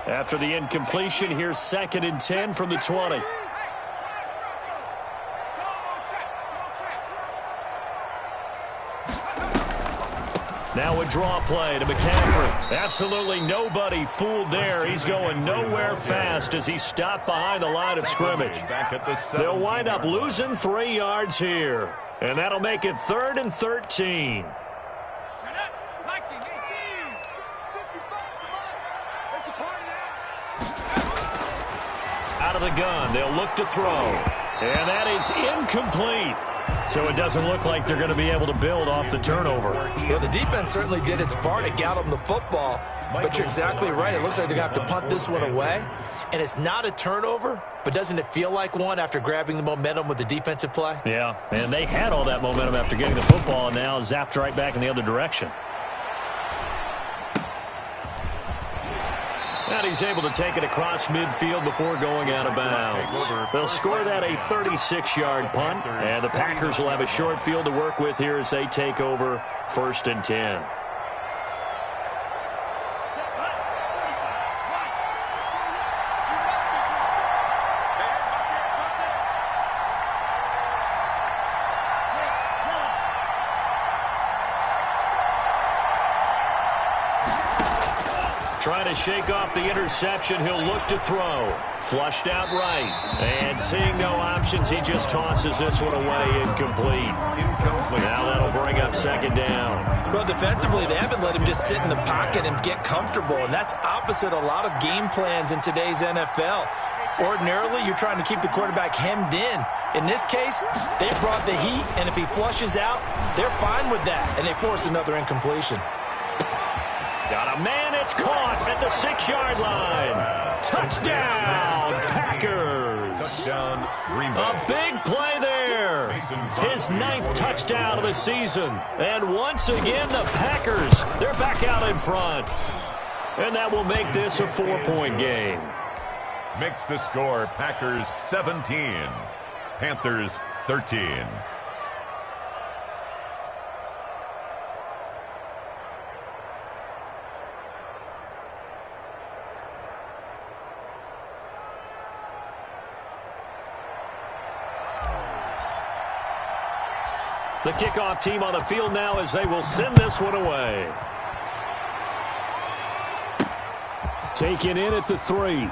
After the incompletion, here's 2nd and 10 from the 20. Now a draw play to McCaffrey. Absolutely nobody fooled there. He's going nowhere fast as he stopped behind the line of scrimmage. They'll wind up losing 3 yards here. And that'll make it 3rd and 13. Out of the gun, they'll look to throw. And that is incomplete. So it doesn't look like they're going to be able to build off the turnover. Well, the defense certainly did its part to get them the football. But you're exactly right. It looks like they're going to have to punt this one away. And it's not a turnover, but doesn't it feel like one after grabbing the momentum with the defensive play? Yeah, and they had all that momentum after getting the football, and now zapped right back in the other direction. And he's able to take it across midfield before going out of bounds. They'll score that a 36-yard punt, and the Packers will have a short field to work with here as they take over 1st and 10. Trying to shake off the interception, he'll look to throw. Flushed out right. And seeing no options, he just tosses this one away, incomplete. Now that'll bring up 2nd down. Well, defensively, they haven't let him just sit in the pocket and get comfortable, and that's opposite a lot of game plans in today's NFL. Ordinarily, you're trying to keep the quarterback hemmed in. In this case, they brought the heat, and if he flushes out, they're fine with that, and they force another incompletion. Got a man, it's caught at the 6-yard line. Touchdown, Packers. Touchdown, Green Bay. A big play there. His 9th touchdown of the season. And once again, the Packers, they're back out in front. And that will make this a 4-point game. Makes the score Packers 17, Panthers 13. The kickoff team on the field now as they will send this one away. Taken in at the 3.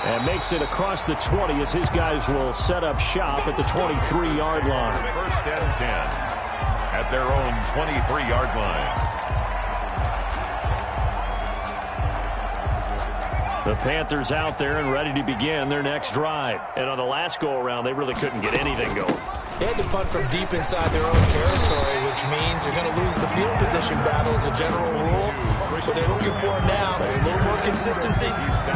And makes it across the 20 as his guys will set up shop at the 23-yard line. 1st and 10 at their own 23-yard line. The Panthers out there and ready to begin their next drive. And on the last go-around, they really couldn't get anything going. They had to punt from deep inside their own territory, which means they're going to lose the field position battle as a general rule. What they're looking for now is a little more consistency,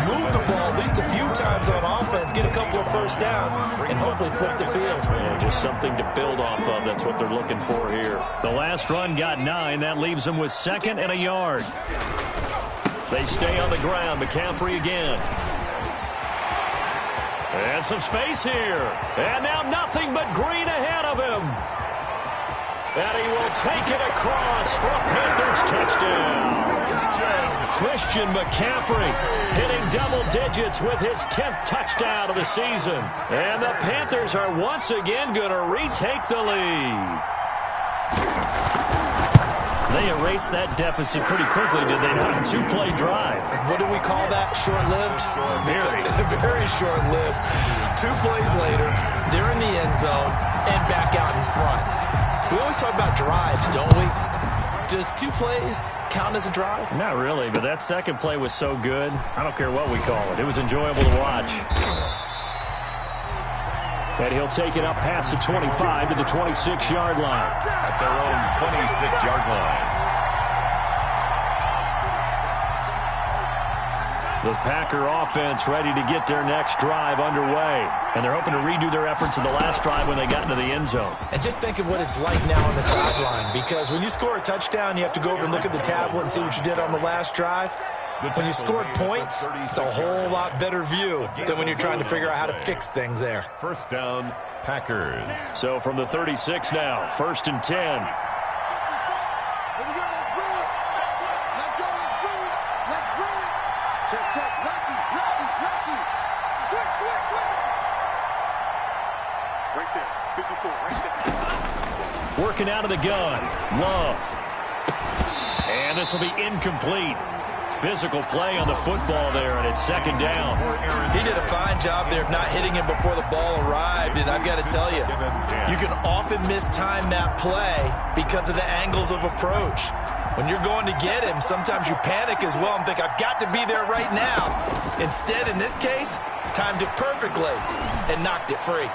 move the ball at least a few times on offense, get a couple of first downs, and hopefully flip the field. Yeah, just something to build off of. That's what they're looking for here. The last run got 9. That leaves them with 2nd and a yard. They stay on the ground. McCaffrey again. And some space here. And now nothing but green ahead of him. And he will take it across for a Panthers touchdown. Christian McCaffrey hitting double digits with his 10th touchdown of the season. And the Panthers are once again going to retake the lead. They erased that deficit pretty quickly, did they not? A 2-play drive. What do we call that? Short-lived? Very. Very short-lived. 2 plays later, they're in the end zone and back out in front. We always talk about drives, don't we? Does 2 plays count as a drive? Not really, but that second play was so good. I don't care what we call it. It was enjoyable to watch. And he'll take it up past the 25 to the 26-yard line. At their own 26-yard line. The Packer offense ready to get their next drive underway. And they're hoping to redo their efforts in the last drive when they got into the end zone. And just think of what it's like now on the sideline. Because when you score a touchdown, you have to go over and look at the tablet and see what you did on the last drive. When you scored points, it's a whole lot better view than when you're trying to figure out how to fix things there. First down, Packers. So from the 36 now, 1st and 10. Working out of the gun. Love. And this will be incomplete. Physical play on the football there, and it's 2nd down. He did a fine job there of not hitting him before the ball arrived, and I've got to tell you, you can often mistime that play because of the angles of approach. When you're going to get him, sometimes you panic as well and think, I've got to be there right now. Instead, in this case, timed it perfectly and knocked it free.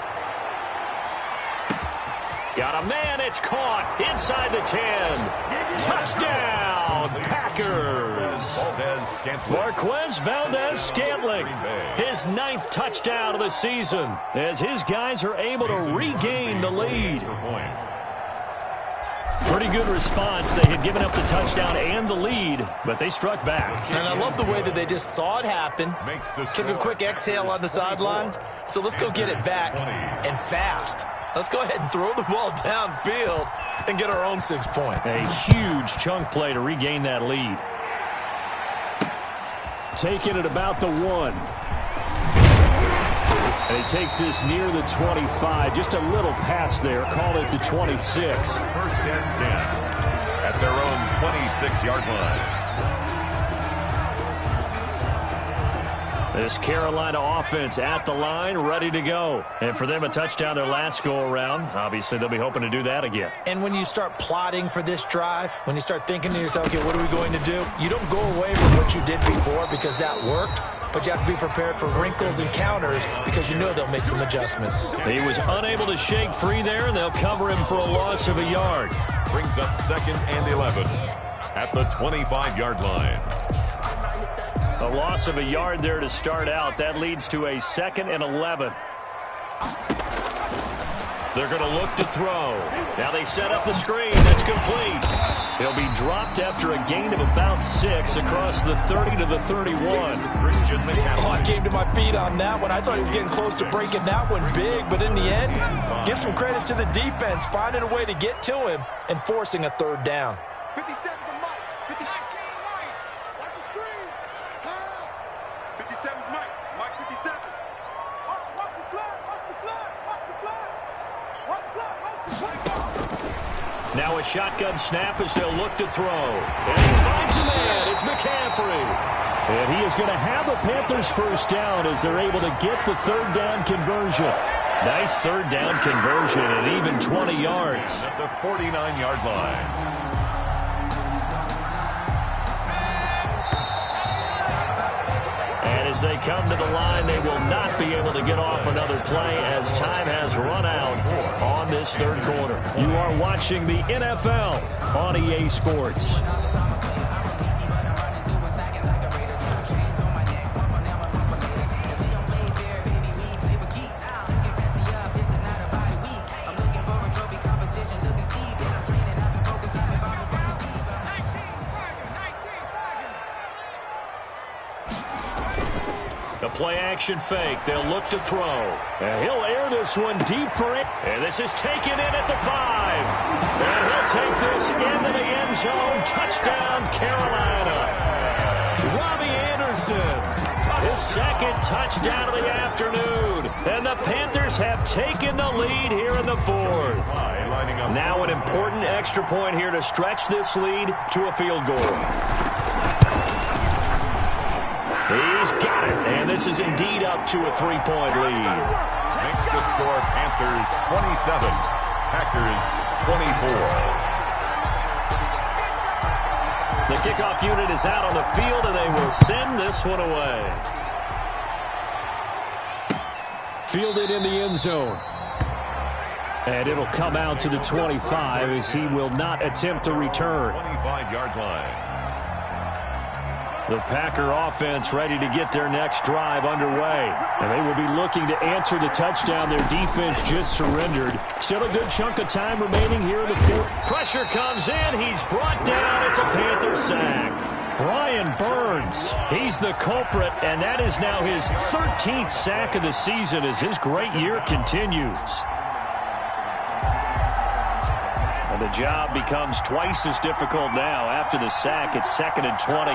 Got a man, it's caught inside the 10. Touchdown, Packers. Marquez Valdez-Scantling, his 9th touchdown of the season, as his guys are able to regain the lead. Pretty good response. They had given up the touchdown and the lead, but they struck back. And I love the way that they just saw it happen, took a quick exhale on the sidelines. So let's go get it back, and fast. Let's go ahead and throw the ball downfield and get our own 6 points. A huge chunk play to regain that lead. Taking it about the 1. And he takes this near the 25. Just a little pass there. Call it the 26. 1st and 10 at their own 26-yard line. This Carolina offense at the line, ready to go. And for them, a touchdown their last go-around. Obviously, they'll be hoping to do that again. And when you start plotting for this drive, when you start thinking to yourself, okay, what are we going to do? You don't go away from what you did before because that worked. But you have to be prepared for wrinkles and counters because you know they'll make some adjustments. He was unable to shake free there, and they'll cover him for a loss of a yard. Brings up 2nd and 11 at the 25-yard line. A loss of a yard there to start out. That leads to a 2nd and 11. They're going to look to throw. Now they set up the screen. That's complete. He'll be dropped after a gain of about 6 across the 30 to the 31. Oh, I came to my feet on that one. I thought he was getting close to breaking that one big, but in the end, give some credit to the defense, finding a way to get to him and forcing a 3rd down. 57 to Mike. 59 Mike. Watch the screen. Pass. 57 Mike. Mike 57. Watch the flag. Watch the flag. Watch the flag. Watch the flag. Watch the flag. Now a shotgun snap as they'll look to throw. And he finds a man. It's McCaffrey. And he is going to have a Panthers 1st down as they're able to get the 3rd down conversion. Nice 3rd down conversion and even 20 yards. At the 49-yard line. And as they come to the line, they will not be able to get off another play as time has run out on this 3rd quarter. You are watching the NFL on EA Sports. Play-action fake. They'll look to throw. And he'll air this one deep for it. And this is taken in at the 5. And he'll take this into the end zone. Touchdown, Carolina. Robbie Anderson. His 2nd touchdown of the afternoon. And the Panthers have taken the lead here in the 4th. Now an important extra point here to stretch this lead to a field goal. He's got it, and this is indeed up to a 3-point lead. Makes the score Panthers 27, Packers 24. The kickoff unit is out on the field, and they will send this one away. Fielded in the end zone. And it'll come out to the 25 as he will not attempt to return. 25-yard line. The Packer offense ready to get their next drive underway. And they will be looking to answer the touchdown their defense just surrendered. Still a good chunk of time remaining here in the fourth. Pressure comes in. He's brought down. It's a Panther sack. Brian Burns, he's the culprit, and that is now his 13th sack of the season as his great year continues. And the job becomes twice as difficult now after the sack. It's 2nd and 20.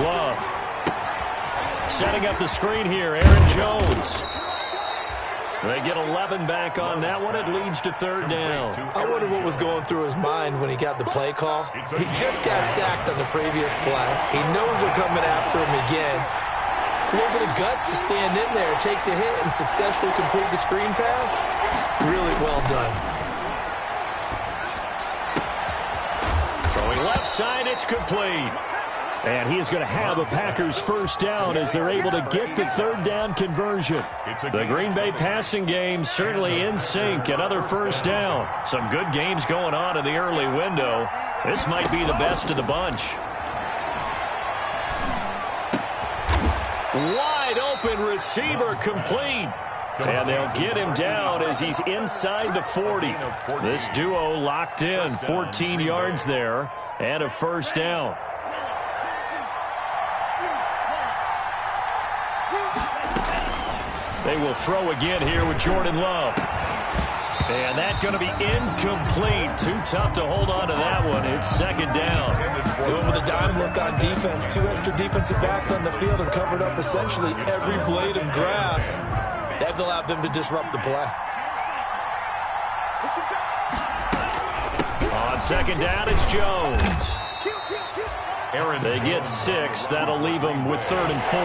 Love. Setting up the screen here, Aaron Jones. They get 11 back on that one. It leads to 3rd down. I wonder what was going through his mind when he got the play call. He just got sacked on the previous play. He knows they're coming after him again. A little bit of guts to stand in there, take the hit, and successfully complete the screen pass. Really well done. Throwing left side, it's complete. And he is going to have a Packers first down as they're able to get the 3rd down conversion. The Green Bay passing game certainly in sync. Another first down. Some good games going on in the early window. This might be the best of the bunch. Wide open receiver complete. And they'll get him down as he's inside the 40. This duo locked in. 14 yards there and a first down. They will throw again here with Jordan Love. And that's going to be incomplete. Too tough to hold on to that one. It's 2nd down. Going with a dime look on defense. 2 extra defensive backs on the field and covered up essentially every blade of grass. That allowed them to disrupt the play. On 2nd down, it's Jones. They get 6. That'll leave them with 3rd and 4.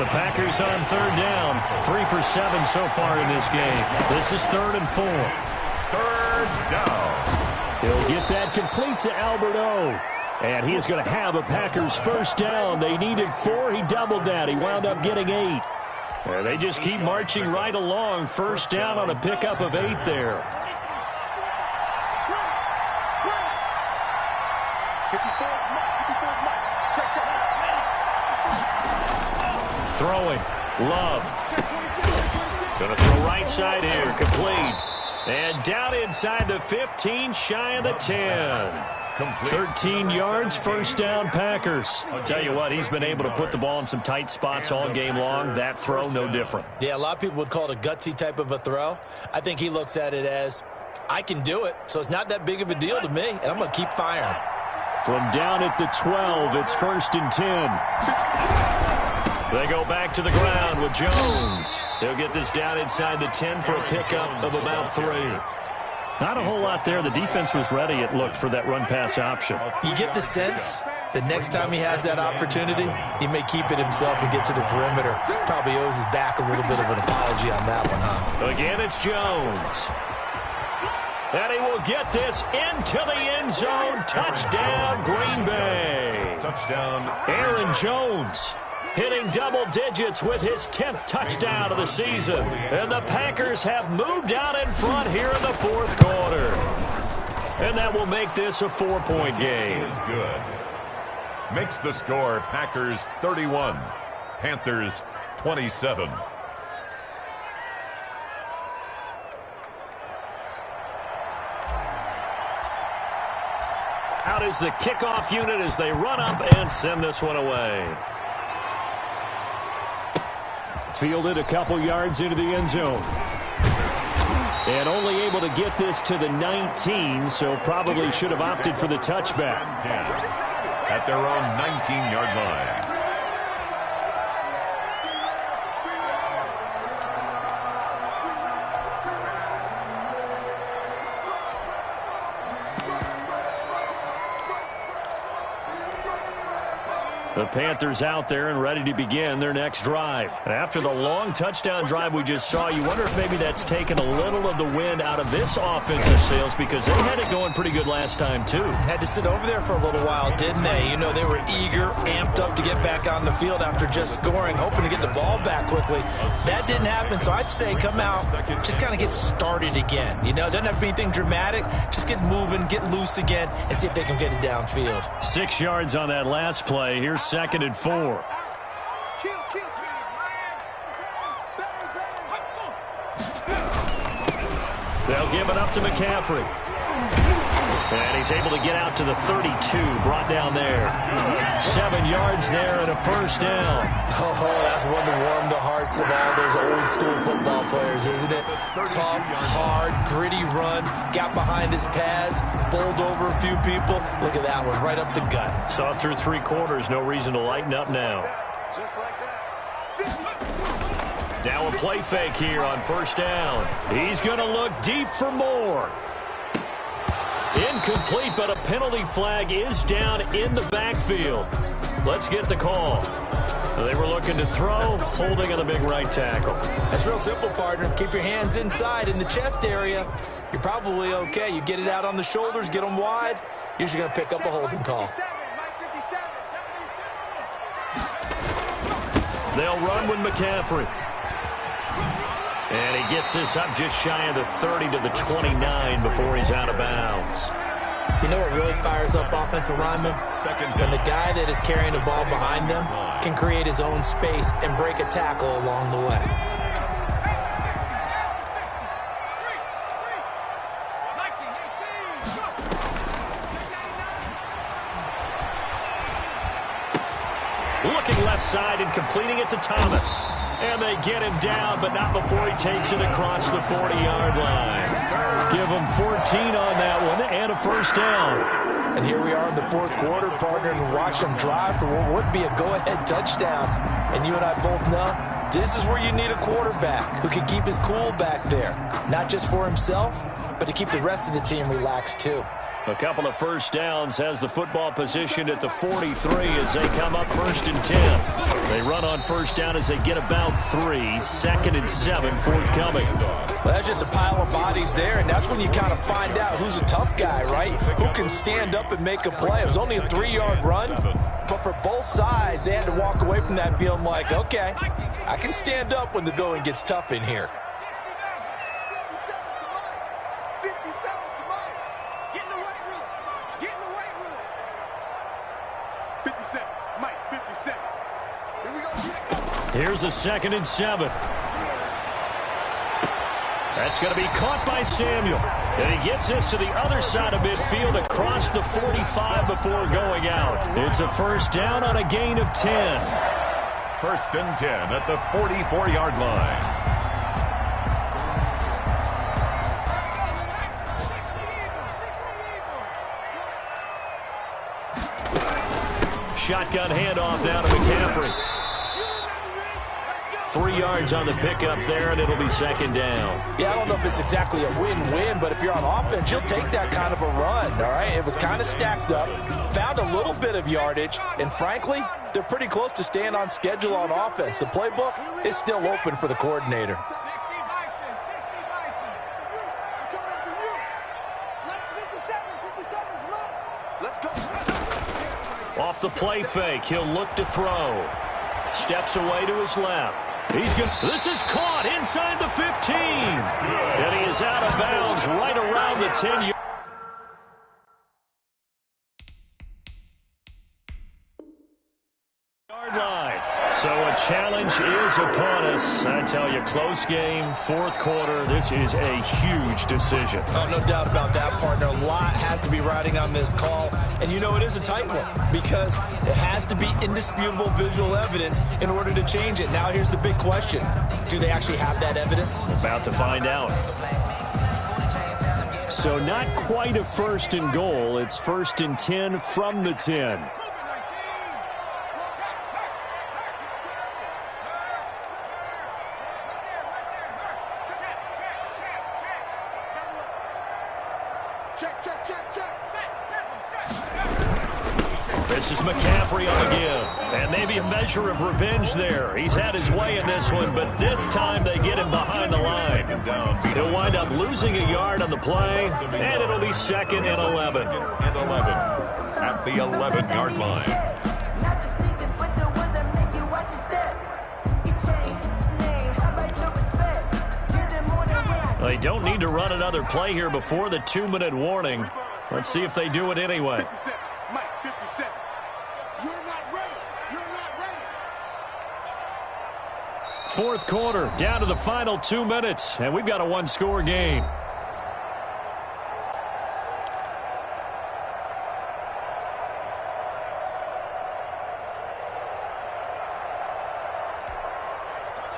The Packers on 3rd down. 3 for 7 so far in this game. This is 3rd and 4. 3rd down. He'll get that complete to Albert O. And he is going to have a Packers first down. They needed 4. He doubled that. He wound up getting 8. And they just keep marching right along. First down on a pickup of 8 there. Throwing. Love. Going to throw right side here. Complete. And down inside the 15, shy of the 10. 13 yards, first down, Packers. I'll tell you what, he's been able to put the ball in some tight spots all game long. That throw, no different. Yeah, a lot of people would call it a gutsy type of a throw. I think he looks at it as, I can do it, so it's not that big of a deal to me, and I'm going to keep firing. From down at the 12, it's 1st and 10. They go back to the ground with Jones. They'll get this down inside the 10 for a pickup of about 3. Not a whole lot there. The defense was ready, it looked, for that run-pass option. You get the sense that next time he has that opportunity, he may keep it himself and get to the perimeter. Probably owes his back a little bit of an apology on that one, huh? Again, it's Jones. And he will get this into the end zone. Touchdown, Green Bay. Touchdown, Aaron Jones. Hitting double digits with his 10th touchdown of the season. And the Packers have moved out in front here in the 4th quarter. And that will make this a 4-point game. Is good. Makes the score Packers 31, Panthers 27. Out is the kickoff unit as they run up and send this one away. Fielded a couple yards into the end zone. And only able to get this to the 19, so probably should have opted for the touchback. At their own 19-yard line. The The Panthers out there and ready to begin their next drive. And after the long touchdown drive we just saw, you wonder if maybe that's taken a little of the wind out of this offensive sails, because they had it going pretty good last time too. Had to sit over there for a little while, didn't they? You know, they were eager, amped up to get back on the field after just scoring, hoping to get the ball back quickly. That didn't happen, so I'd say come out, just kind of get started again. You know, doesn't have to be anything dramatic. Just get moving, get loose again, and see if they can get it downfield. 6 yards on that last play. Here's 2nd and 4. They'll give it up to McCaffrey. And he's able to get out to the 32, brought down there. 7 yards there and a first down. Oh, that's one to warm the hearts of all those old school football players, isn't it? Tough, hard, gritty run, got behind his pads, bowled over a few people. Look at that one, right up the gut. Saw it through 3 quarters, no reason to lighten up now. Just like that. Now a play fake here on first down. He's going to look deep for more. Incomplete, but a penalty flag is down in the backfield. Let's get the call. They were looking to throw, holding on the big right tackle. That's real simple, partner. Keep your hands inside in the chest area. You're probably okay. You get it out on the shoulders, get them wide. Usually going to pick up a holding call. They'll run with McCaffrey. And he gets this up just shy of the 30 to the 29 before he's out of bounds. You know what really fires up offensive linemen? When the guy that is carrying the ball behind them can create his own space and break a tackle along the way. Looking left side and completing it to Thomas. And they get him down, but not before he takes it across the 40-yard line. Give him 14 on that one and a first down. And here we are in the 4th quarter, partner, and watch them drive for what would be a go-ahead touchdown. And you and I both know this is where you need a quarterback who can keep his cool back there. Not just for himself, but to keep the rest of the team relaxed too. A couple of first downs, has the football positioned at the 43 as they come up 1st and 10. They run on first down as they get about 3. 2nd and 7 forthcoming. Well, that's just a pile of bodies there, and that's when you kind of find out who's a tough guy, right? Who can stand up and make a play. It was only a 3-yard run, but for both sides, they had to walk away from that feeling like, okay, I can stand up when the going gets tough in here. 57, Mike, 57. Here we go. Here's a 2nd and 7. That's going to be caught by Samuel. And he gets this to the other side of midfield across the 45 before going out. It's a first down on a gain of 10. 1st and 10 at the 44-yard line. Shotgun handoff now to McCaffrey. 3 yards on the pickup there, and it'll be 2nd down. Yeah, I don't know if it's exactly a win-win, but if you're on offense, you'll take that kind of a run, all right? It was kind of stacked up, found a little bit of yardage, and frankly, they're pretty close to staying on schedule on offense. The playbook is still open for the coordinator. Off the play fake, he'll look to throw. Steps away to his left. This is caught inside the 15. And he is out of bounds right around the 10-yard line. So a challenge is upon us. I tell you, close game, 4th quarter. This is a huge decision. Oh, no doubt about that, partner. A lot has to be riding on this call. And you know it is a tight one because it has to be indisputable visual evidence in order to change it. Now here's the big question. Do they actually have that evidence? About to find out. So not quite a 1st and goal. It's 1st and 10 from the 10. This is McCaffrey on the give. And maybe a measure of revenge there. He's had his way in this one, but this time they get him behind the line. He'll wind up losing a yard on the play, and it'll be 2nd and 11. At the 11-yard line. They don't need to run another play here before the 2-minute warning. Let's see if they do it anyway. 57. Mike, 57. You're not ready. You're not ready. Fourth quarter, down to the final 2 minutes, and we've got a one-score game.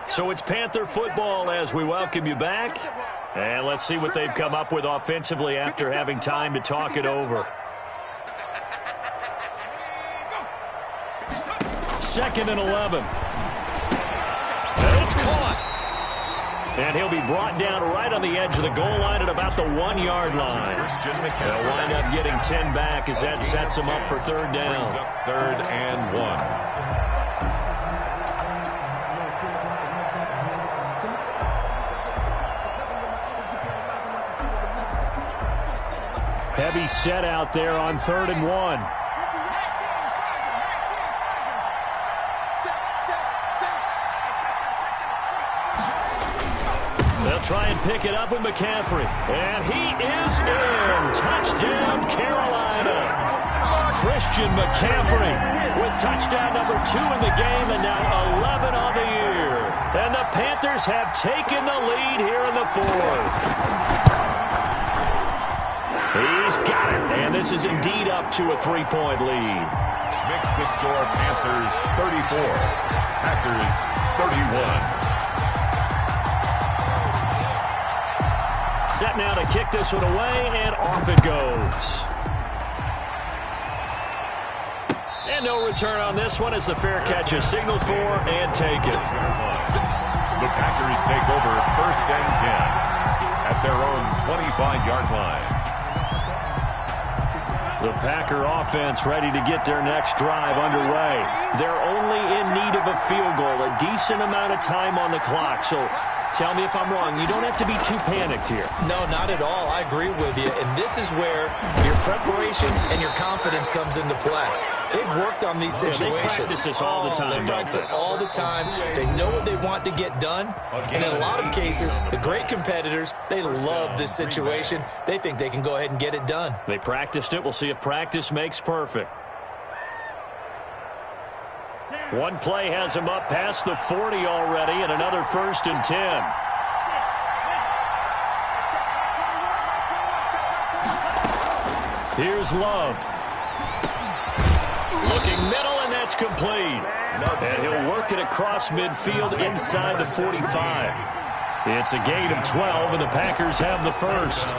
So it's Panther football as we welcome you back. And let's see what they've come up with offensively after having time to talk it over. 2nd and 11. And it's caught. And he'll be brought down right on the edge of the goal line at about the 1-yard line. They'll wind up getting 10 back as that sets them up for 3rd down. 3rd and 1. Heavy set out there on 3rd and 1. They'll try and pick it up with McCaffrey. And he is in. Touchdown, Carolina. Christian McCaffrey with touchdown number 2 in the game and now 11 on the year. And the Panthers have taken the lead here in the 4th. He's got it, and this is indeed up to a 3-point lead. Makes the score Panthers 34, Packers 31. Set now to kick this one away, and off it goes. And no return on this one as the fair catch is signaled for and taken. The Packers take over 1st and 10 at their own 25-yard line. The Packer offense ready to get their next drive underway. They're only in need of a field goal, a decent amount of time on the clock. So tell me if I'm wrong. You don't have to be too panicked here. No, not at all. I agree with you. And this is where your preparation and your confidence comes into play. They've worked on these situations. They practice this all the time. They practice it all the time. They know what they want to get done. And in a lot of cases, the great competitors, they love this situation. They think they can go ahead and get it done. They practiced it. We'll see if practice makes perfect. One play has him up past the 40 already, and another 1st and 10. Here's Love. Looking middle, and that's complete. And he'll work it across midfield inside the 45. It's a gain of 12, and the Packers have the first.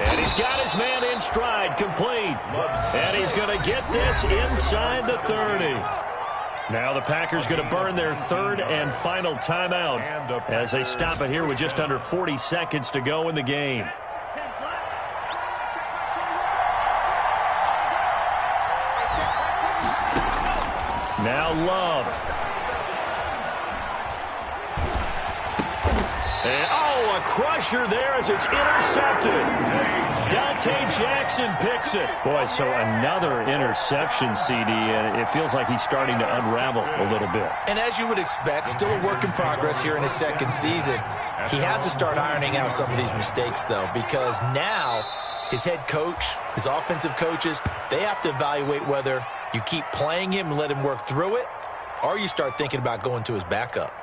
And he's got his man in stride, complete. And he's going to get this inside the 30. Now the Packers going to burn their 3rd and final timeout as they stop it here with just under 40 seconds to go in the game. Now Love. And, a crusher there as it's intercepted. Dante Jackson picks it. Boy, so another interception, CD, and it feels like he's starting to unravel a little bit. And as you would expect, still a work in progress here in his 2nd season. He has to start ironing out some of these mistakes, though, because now his head coach, his offensive coaches, they have to evaluate whether you keep playing him and let him work through it, or you start thinking about going to his backup.